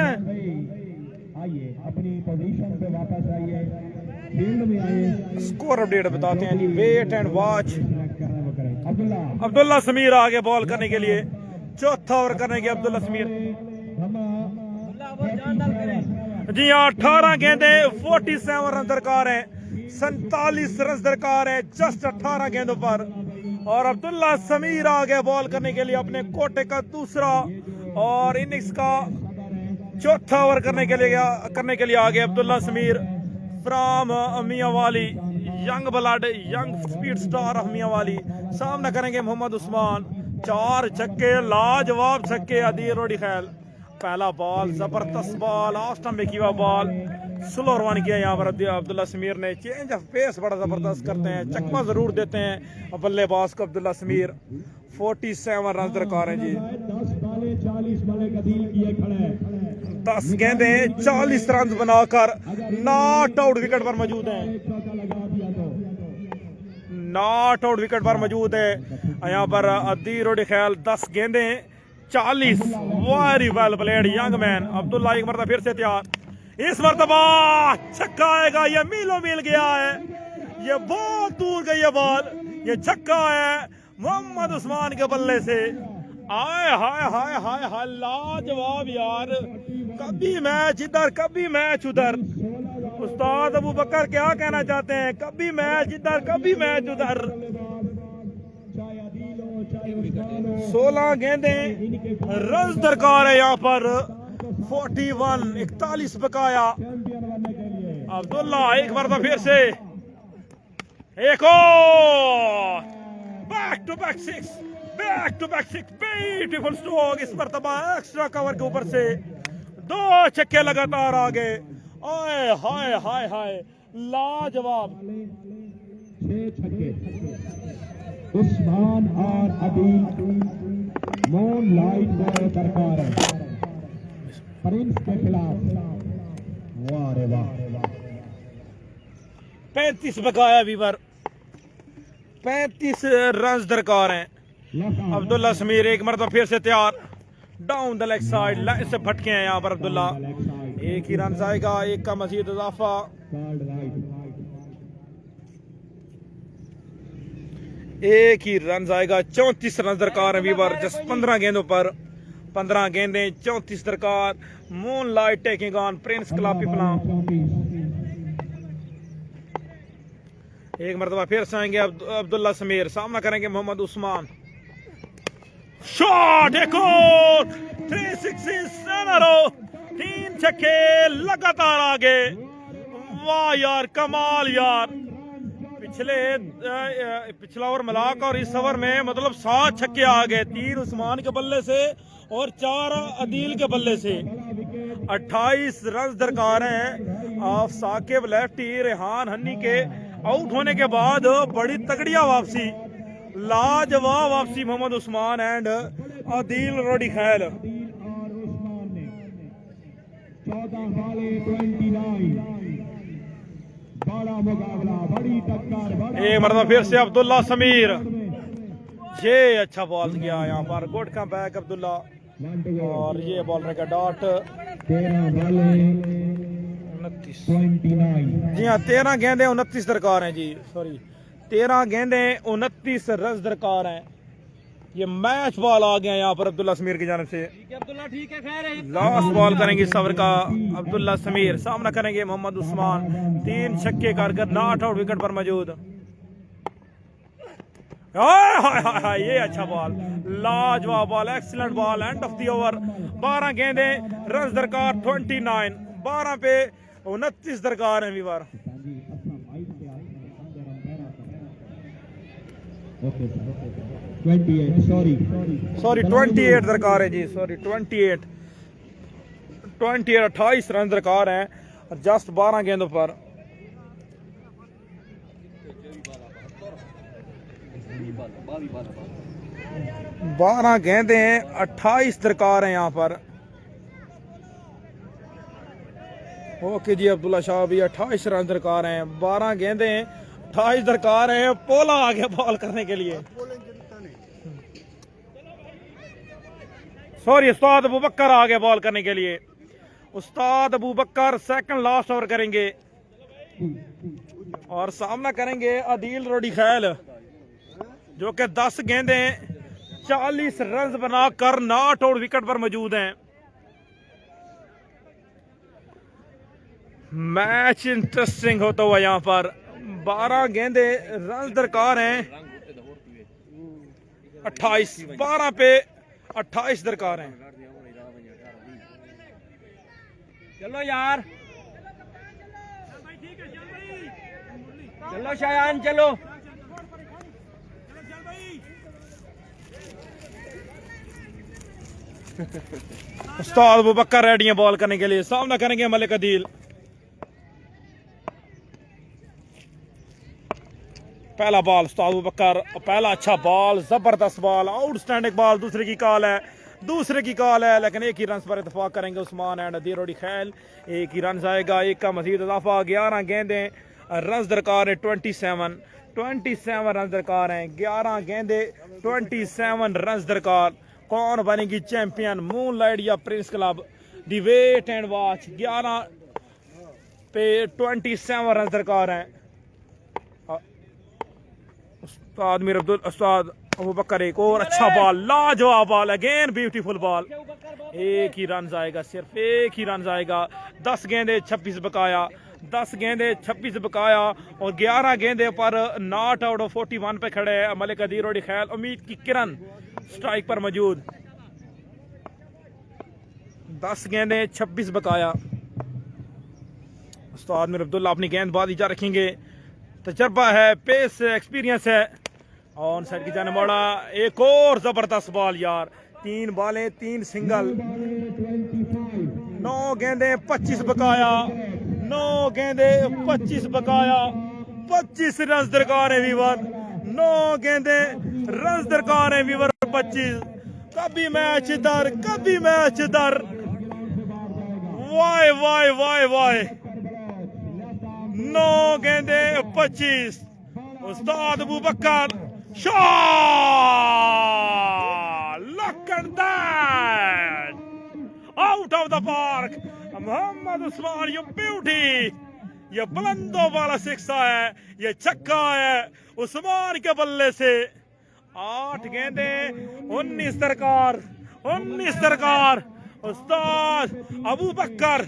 आइए अपनी पोजीशन पे वापस आइए, फील्ड में आइए, स्कोर अपडेट बताते हैं जी, wait and watch. Abdullah Abdullah Sameer आगे बॉल करने के लिए, चौथा ओवर करने के अब्दुल्ला समीर। जी हाँ, 18 गेंदें 47 रन दरकार हैं, 47 रन दरकार हैं जस्ट 18 गेंदों पर। और अब्दुल्ला समीर आगे बॉल करने के लिए अपने कोटे का दूसरा और इनिंग्स का चौथा ओवर करने के लिए आगे Abdullah Sameer from Mianwali, young blood, young speed star of Mianwali. सामना करेंगे मोहम्मद उस्मान। 4 छक्के, लाजवाब छक्के अदील रोडी खैल। पहला बॉल जबरदस्त बॉल, ऑफ स्टंप में किया बॉल, स्लो रवान किया यहाँ पर अब्दुल्ला समीर ने। चेंज ऑफ पेस बड़ा जबरदस्त करते हैं, चकमा जरूर देते हैं बल्लेबाज को अब्दुल्ला समीर। 47 रन दरकार हैं जी। 10 बाले 40 बाले अदील किए खड़े। 10 गेंदें 40 रन बनाकर नॉट आउट विकेट पर मौजूद हैं। नॉट आउट विकेट पर मौजूद है यहाँ पर अदील रोडी ख्याल। 10 गेंदें 40। Very well played young man. Abdullah एक मरतबा फिर से तैयार। इस मरतबा छक्का आएगा। ये मीलों मील गया है, ये बहुत दूर गई है बॉल। ये छक्का है मोहम्मद उस्मान के बल्ले से। आय हाय हाय हाय हाय, लाजवाब यार। कभी मैच इधर कभी मैच उधर। उस्ताद अबू बकर क्या कहना चाहते हैं? कभी मैच इधर कभी मैच उधर। 16 गेंदें रन दरकार है यहाँ पर। 41 बकाया। अब्दुल्ला एक बार फिर से एक और back to back 6। Beautiful stroke. इस मरतबा एक्स्ट्रा कवर के ऊपर से 2 छक्के लगातार आ गए। आए हाय हाय हाय, लाजवाब। 6 छक्के उस्मान और अदील मून लाइट बॉल दरकार है प्रिंस के खिलाफ। वाह रे वाह। 35 बकाया वीवर। 35 रन दरकार हैं। अब्दुल्ला समीर एक मरतबा फिर से तैयार। Down the leg side line से भटके हैं यहाँ पर अब्दुल्ला। एक ही रन आएगा, एक का मजीद इजाफा। एक ही रन आएगा। 34 रन दरकार है वीवर। जस्ट 15 गेंदों पर 15 गेंदें 34 दरकार। Moon light taking on Prince club Pipla. एक मरतबा फिर से आएंगे अब्दुल्ला समीर। सामना करेंगे मोहम्मद उस्मान। शॉट एक और। 3 सिक्सेस इन अ रो। 3 छक्के लगातार आगे। वाह यार, कमाल यार। पिछला ओवर मिलाकर और इस ओवर में मतलब 7 छक्के आ गए। 3 उस्मान के बल्ले से और 4 अदील के बल्ले से। 28 रन दरकार हैं। ऑफ साकिब लेफ्टी रेहान हन्नी के आउट होने के बाद बड़ी तगड़िया वापसी। लाजवाब वापसी मोहम्मद उस्मान एंड अदील रोडी खैल। 14 वाले 29। बड़ा मुकाबला, बड़ी टक्कर। एक मरतबा फिर से अब्दुल्ला समीर। ये अच्छा बॉल गया यहाँ पर। Good come back Abdullah. और ये बॉल रहेगा डॉट। 13 वाले 29। जी हाँ, 13 गेंदें 29 दरकार हैं जी। सॉरी, 13 गेंदें 29 रन दरकार हैं। ये मैच बॉल आ गया यहाँ पर अब्दुल्ला समीर की जानिब से। अब्दुल्ला ठीक है, खैर है। लास्ट बॉल करेंगे इस ओवर का अब्दुल्ला समीर। सामना करेंगे मोहम्मद उस्मान। 3 छक्के कर नॉट आउट विकेट पर मौजूद। ये अच्छा बॉल, लाजवाब ball, excellent ball. And of the over. 12 गेंदें रन दरकार 29। 12 पे 29 दरकार है वीवर। सॉरी 28 दरकार है जी। सॉरी 28 28 रन दरकार हैं और जस्ट 12 गेंदों पर। बारह गेंदें 28 दरकार हैं यहाँ पर। ओके जी, अब्दुल्ला शाह भी 28 रन दरकार हैं। 12 गेंदें 28 दरकार हैं। पोला आ गया बॉल करने के लिए। सॉरी, उस्ताद अबू बकर आ गए बॉल करने के लिए। उस्ताद अबू बकर सेकंड लास्ट ओवर करेंगे और सामना करेंगे अदील रोडी खैल, जो कि 10 गेंदें 40 रन बनाकर नॉट आउट विकेट पर मौजूद हैं। मैच इंटरेस्टिंग होता हुआ यहाँ पर। 12 गेंदें रन दरकार हैं। 28 12 पे 28 दरकार हैं। चलो यार, चलो शायान, चलो। उस्ताद अबू बकर रेडी है बॉल करने के लिए। सामना करेंगे मलिक अदील। पहला बॉल उस्ताद अबू बकर, पहला अच्छा बॉल, जबरदस्त बॉल, आउटस्टैंडिंग बॉल। दूसरे की कॉल है दूसरे की कॉल है, लेकिन एक ही रन पर इतफाक करेंगे उस्मान एंड अदीर रोडी खैल। एक ही रन आएगा, एक का मजीद इजाफा। 11 गेंदे रन दरकार है, 27 रन दरकार हैं। 11 गेंदे 27 रन दरकार। कौन बनेगी चैंपियन, मूनलाइट या prince club? The wait and watch. 11 पे 27 रन दरकार हैं। उस्ताद मीर अब्दुल, उस्ताद अबू बकर, एक और अच्छा बॉल, लाजवाब बॉल, अगेन ब्यूटीफुल बॉल। एक ही रन आएगा, सिर्फ एक ही रन आएगा। 10 गेंदे 26 बकाया, 10 गेंदे 26 बकाया और 11 गेंदे पर नॉट आउट ऑफ 41 पे खड़े हैं मलिक अदीर रोडी खैल। उम्मीद की किरण स्ट्राइक पर मौजूद। 10 गेंदे 26 बकाया। उस्ताद मीर अब्दुल्ला अपनी गेंदबाजी जा रखेंगे, तजर्बा है, पेस है, एक्सपीरियंस है। ऑन साइड की जाने वाला एक और जबरदस्त बॉल यार। 3 बॉलें 3 सिंगल। 9 गेंदे 25 बकाया, 9 गेंदे 25 बकाया। 25 रन दरकार है वीवर। 9 गेंदे रन दरकार है वीवर। 25। कभी मैच इधर, कभी मैच इधर। वाय वाय वाय वाय। 9 गेंदे 25। उस्ताद Abu Bakar shot, look at that, out of the park. Mohammad Usman, you beauty, ये बुलंदों वाला सिक्सा है, ये छक्का है उस्मान के बल्ले से। 8 गेंदे 19 दरकार, 19 दरकार। उस्ताद अबू बकर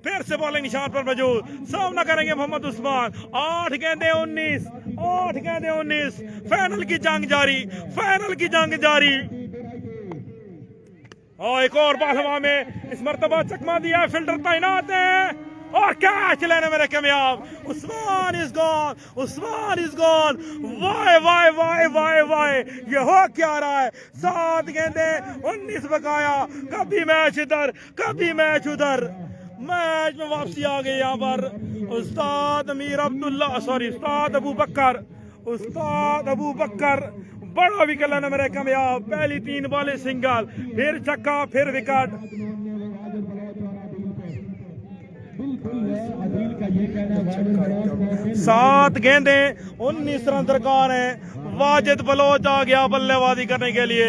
फिर से बॉलिंग निशान पर मौजूद, सामना करेंगे मोहम्मद उस्मान। 8 गेंदे 19, 8 गेंदे 19। फाइनल की जंग जारी, फाइनल की जंग जारी। और एक और बॉल हवा में, इस मर्तबा चकमा दिया, फील्डर तैनात है और कैच लेने में कामयाब। Usman is gone, Usman is gone. वाय वाय वाय वाय वाय, ये हो क्या रहा है? 7 गेंदे 19 बकाया। कभी मैच इधर, कभी मैच उधर। मैच में वापसी आ गई यहाँ पर उस्ताद अमीर अब्दुल्ला, सॉरी उस्ताद अबू बकर। उस्ताद अबू बकर बड़ा विकेट लेने में कामयाब। पहली 3 बॉलें सिंगल, फिर छक्का, फिर विकेट। 7 गेंदे 19 रन दरकार हैं। वाजिद बलोच आ गया बल्लेबाजी करने के लिए,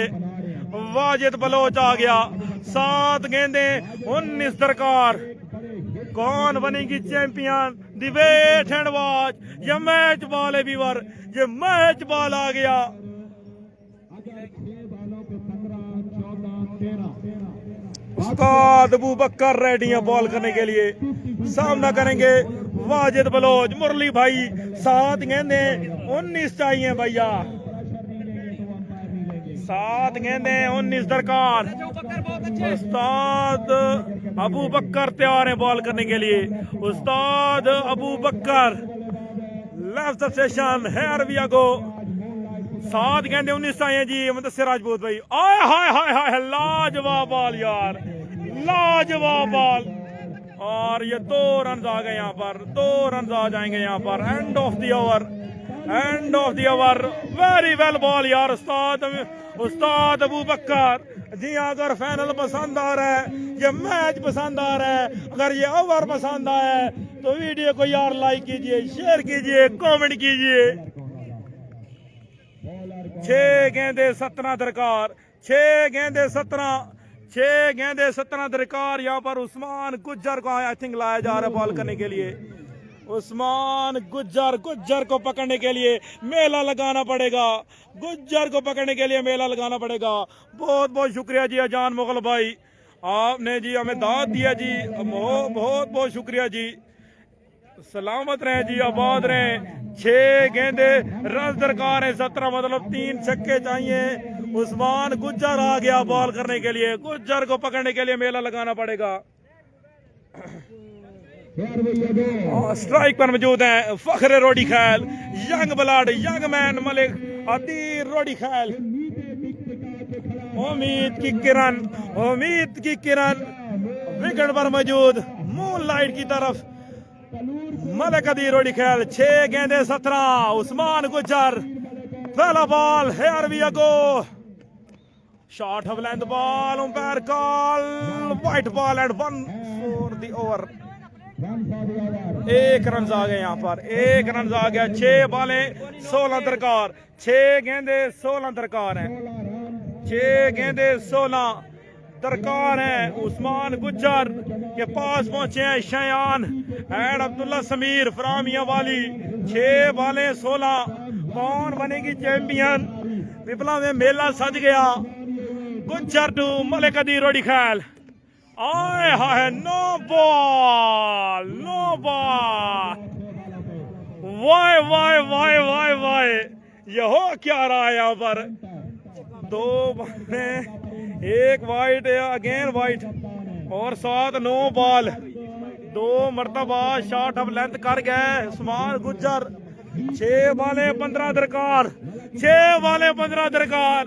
वाजिद बलोच आ गया। 7 गेंदे 19 दरकार। कौन बनेगी champion? The wait and watch. ये मैच बॉल है व्यूअर, ये मैच बॉल आ गया। उस्ताद अबू बकर रेडी है बॉल करने के लिए, सामना करेंगे वाजिद बलोच, मुरली भाई। 7 गेंदे 19 चाहिए भैया, 7 गेंदे 19 दरकार। उस्ताद अबू बकर तैयार है बॉल करने के लिए। उस्ताद Abu Bakar left session here we go. 7 गेंदे 19 चाहिए जी मुदस्सिर राजपूत भाई। आय हाय हाय हाय, लाजवाब बॉल यार, लाजवाब बॉल। और ये 2 रन आ गए यहाँ पर, 2 रन आ जाएंगे यहाँ पर। End of the over, and of the over. Very well ball यार उस्ताद अबू बकर जी। अगर फाइनल पसंद आ रहा है, ये मैच पसंद आ रहा है, अगर ये ओवर पसंद आया है तो वीडियो को यार लाइक कीजिए, शेयर कीजिए, कमेंट कीजिए। 6 गेंदे 17 दरकार, 6 गेंदे 17, 6 गेंदे 17 दरकार। यहाँ पर उस्मान गुज्जर को आई थिंक लाया जा रहा है बॉल करने के लिए। उस्मान गुज्जर को पकड़ने के लिए मेला लगाना पड़ेगा, गुज्जर को पकड़ने के लिए मेला लगाना पड़ेगा। बहुत बहुत शुक्रिया जी अजान मुगल भाई, आपने जी हमें दाद दिया जी, बहुत बहुत शुक्रिया जी। सलामत रहे जी, आबाद रहे। 6 गेंदे रन दरकार है, 17 मतलब 3 छक्के चाहिए। उस्मान गुज्जर आ गया बॉल करने के लिए, गुज्जर को पकड़ने के लिए मेला लगाना पड़ेगा। स्ट्राइक पर मौजूद है Fakhre Rodi Khail, young blood, young man Malik Adeer Rodi Khail. उम्मीद की किरण, उम्मीद की किरण विकेट पर मौजूद, मूनलाइट की तरफ मलिक अदीर रोडी खैल। 6 गेंदे 17, उस्मान गुज्जर। पहला ball here we go, shot of length ball, umpire call, wide ball and 1 for the over. 1 run आ गए यहाँ पर, 1 रन आ गया। 6 बॉलें 16 दरकार, 6 गेंदे 16 दरकार हैं, 6 गेंदे 16 दरकार हैं। उस्मान गुज्जर के पास पहुंचे हैं शयान एंड अब्दुल्ला समीर फ्रामिया वाली। 6 बॉलें 16, कौन बनेगी चैंपियन? विप्लव में मेला सज गया। गुज्जर टू मलिक अदील रोडी ख्याल, आए हाय, नो बॉल, नो बॉल। वाय वाय वाय वाय वाय, ये हो क्या रहा है यहाँ पर? 2 बॉलें, 1 वाइट, अगेन वाइट और 7 नो बॉल। 2 मरतबा शॉट ऑफ लेंथ कर गए उस्मान गुज्जर। 6 बॉलें 15 दरकार, 6 बॉलें 15 दरकार,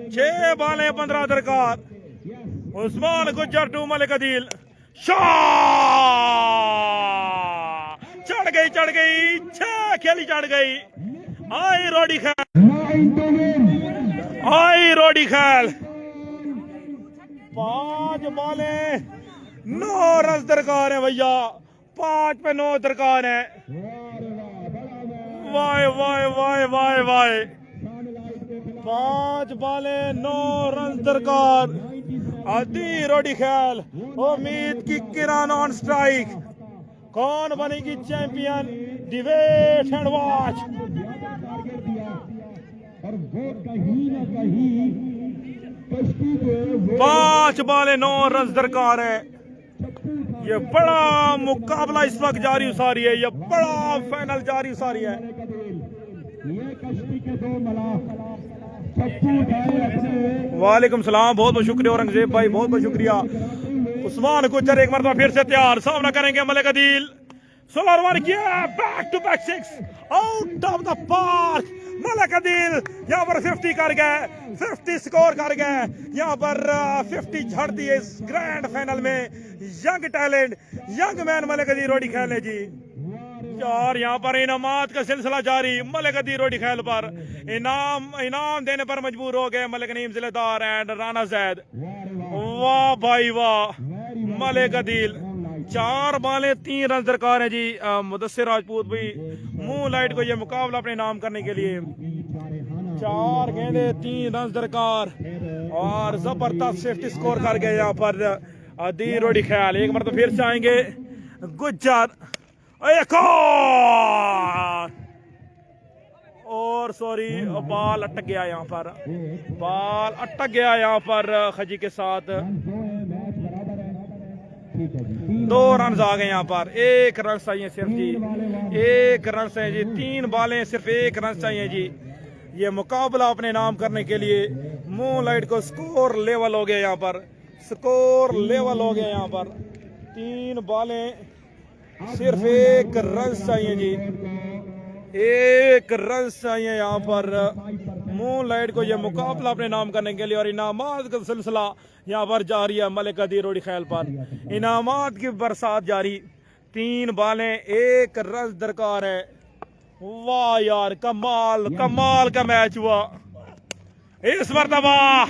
6 बॉलें 15 दरकार। उस्मान गुज्जर टू मलिक अदील, शॉट चढ़ गई, चढ़ गई, 6 खेली चढ़ गई। आई रोडी ख्याल, आई रोडी ख्याल। 5 बॉलें 9 रन दरकार है भैया, 5 पे 9 दरकार है। वाय वाय वाय वाय वाय, 5 बॉलें 9 रन दरकार। अदील रोडी ख्याल, उम्मीद की किरण ऑन स्ट्राइक। कौन बनेगी चैंपियन? Debate and watch. और वो कहीं ना कहीं कश्ती को 5 बॉलें 9 रन दरकार है। ये बड़ा मुकाबला इस वक्त जारी उसारी है, ये बड़ा फाइनल जारी उसारी है। ये कश्ती के 2 मलाह चप्पू उठाए अपने। वालेकुम सलाम, बहुत बहुत शुक्रिया औरंगजेब भाई, बहुत बहुत शुक्रिया। उस्मान गुज्जर एक मरतबा फिर से तैयार, सामना करेंगे मलिक अदील। 16 ओवर किया, back to back 6 out of the park. Malik Adeel यहाँ पर 50 कर गए, 50 स्कोर कर गए। यहाँ पर 50 झड़ती है इस ग्रैंड फाइनल में। Young talent, young man Malik Adeel Rodi Khail है जी। और यहाँ पर इनामात का सिलसिला जारी। मलिक अदील रोडी ख्याल पर इनाम देने पर मजबूर हो गए मलिक नईम जिलेदार एंड राना जैद। वाह भाई वाह, मलिक अदील। 4 बॉलें 3 रन दरकार है जी। मुदस्सिर राजपूत भी मून लाइट को ये मुकाबला अपने नाम करने के लिए। 4 गेंदे 3 रन दरकार और जबरदस्त 50 स्कोर कर गए यहाँ पर अदील रोडी ख्याल। एक मरतबा फिर से आएंगे गुज्जर, एक और सॉरी, बॉल अटक गया यहाँ पर, बॉल अटक गया यहाँ पर खजी के साथ। 2 रन आ गए यहाँ पर, 1 रन चाहिए सिर्फ जी, 1 रन चाहिए जी। 3 बॉलें सिर्फ 1 रन चाहिए जी। ये मुकाबला अपने नाम करने के लिए मून लाइट को स्कोर लेवल हो गया यहाँ पर, स्कोर लेवल हो गया यहाँ पर। 3 बॉलें सिर्फ 1 रन चाहिए जी, 1 रन चाहिए यहाँ पर मून लाइट को यह मुकाबला अपने नाम करने के लिए। और इनामात का सिलसिला यहाँ पर जारी है मलिक अदील रोडी ख्याल पर, इनामात की बरसात जारी। 3 बॉलें 1 रन दरकार है। वाह यार, कमाल कमाल का मैच हुआ। इस मरतबा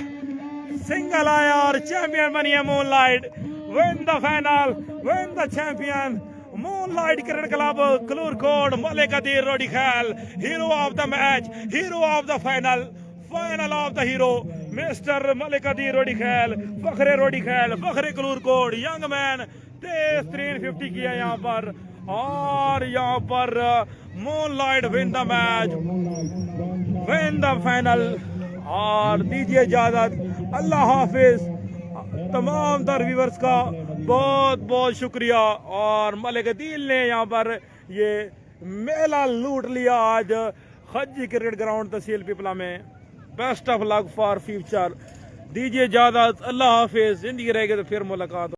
सिंगल आया और चैंपियन बनी है moon light. Win the final, win the champion Moonlight Cricket Club, Kalurkod, Malik Adir Rodi Khal, hero of the match, hero of the final, final of the hero, Mr. Malik Adir Rodi Khal, Fakhre Rodi Khal, Fakhre Kalurkod, young man, तेज 350 किया यहाँ पर। और यहाँ पर Moonlight win the match, win the final। और दीजिए इजाजत, अल्लाह हाफिज। तमाम तर व्यूअर्स का बहुत बहुत शुक्रिया। और मलिक अदील ने यहाँ पर ये मेला लूट लिया आज खज्जी क्रिकेट ग्राउंड तहसील पिपला में। Best of luck for future. दीजिए इजाजत, अल्लाह हाफिज। जिंदगी रहेगी तो फिर मुलाकात।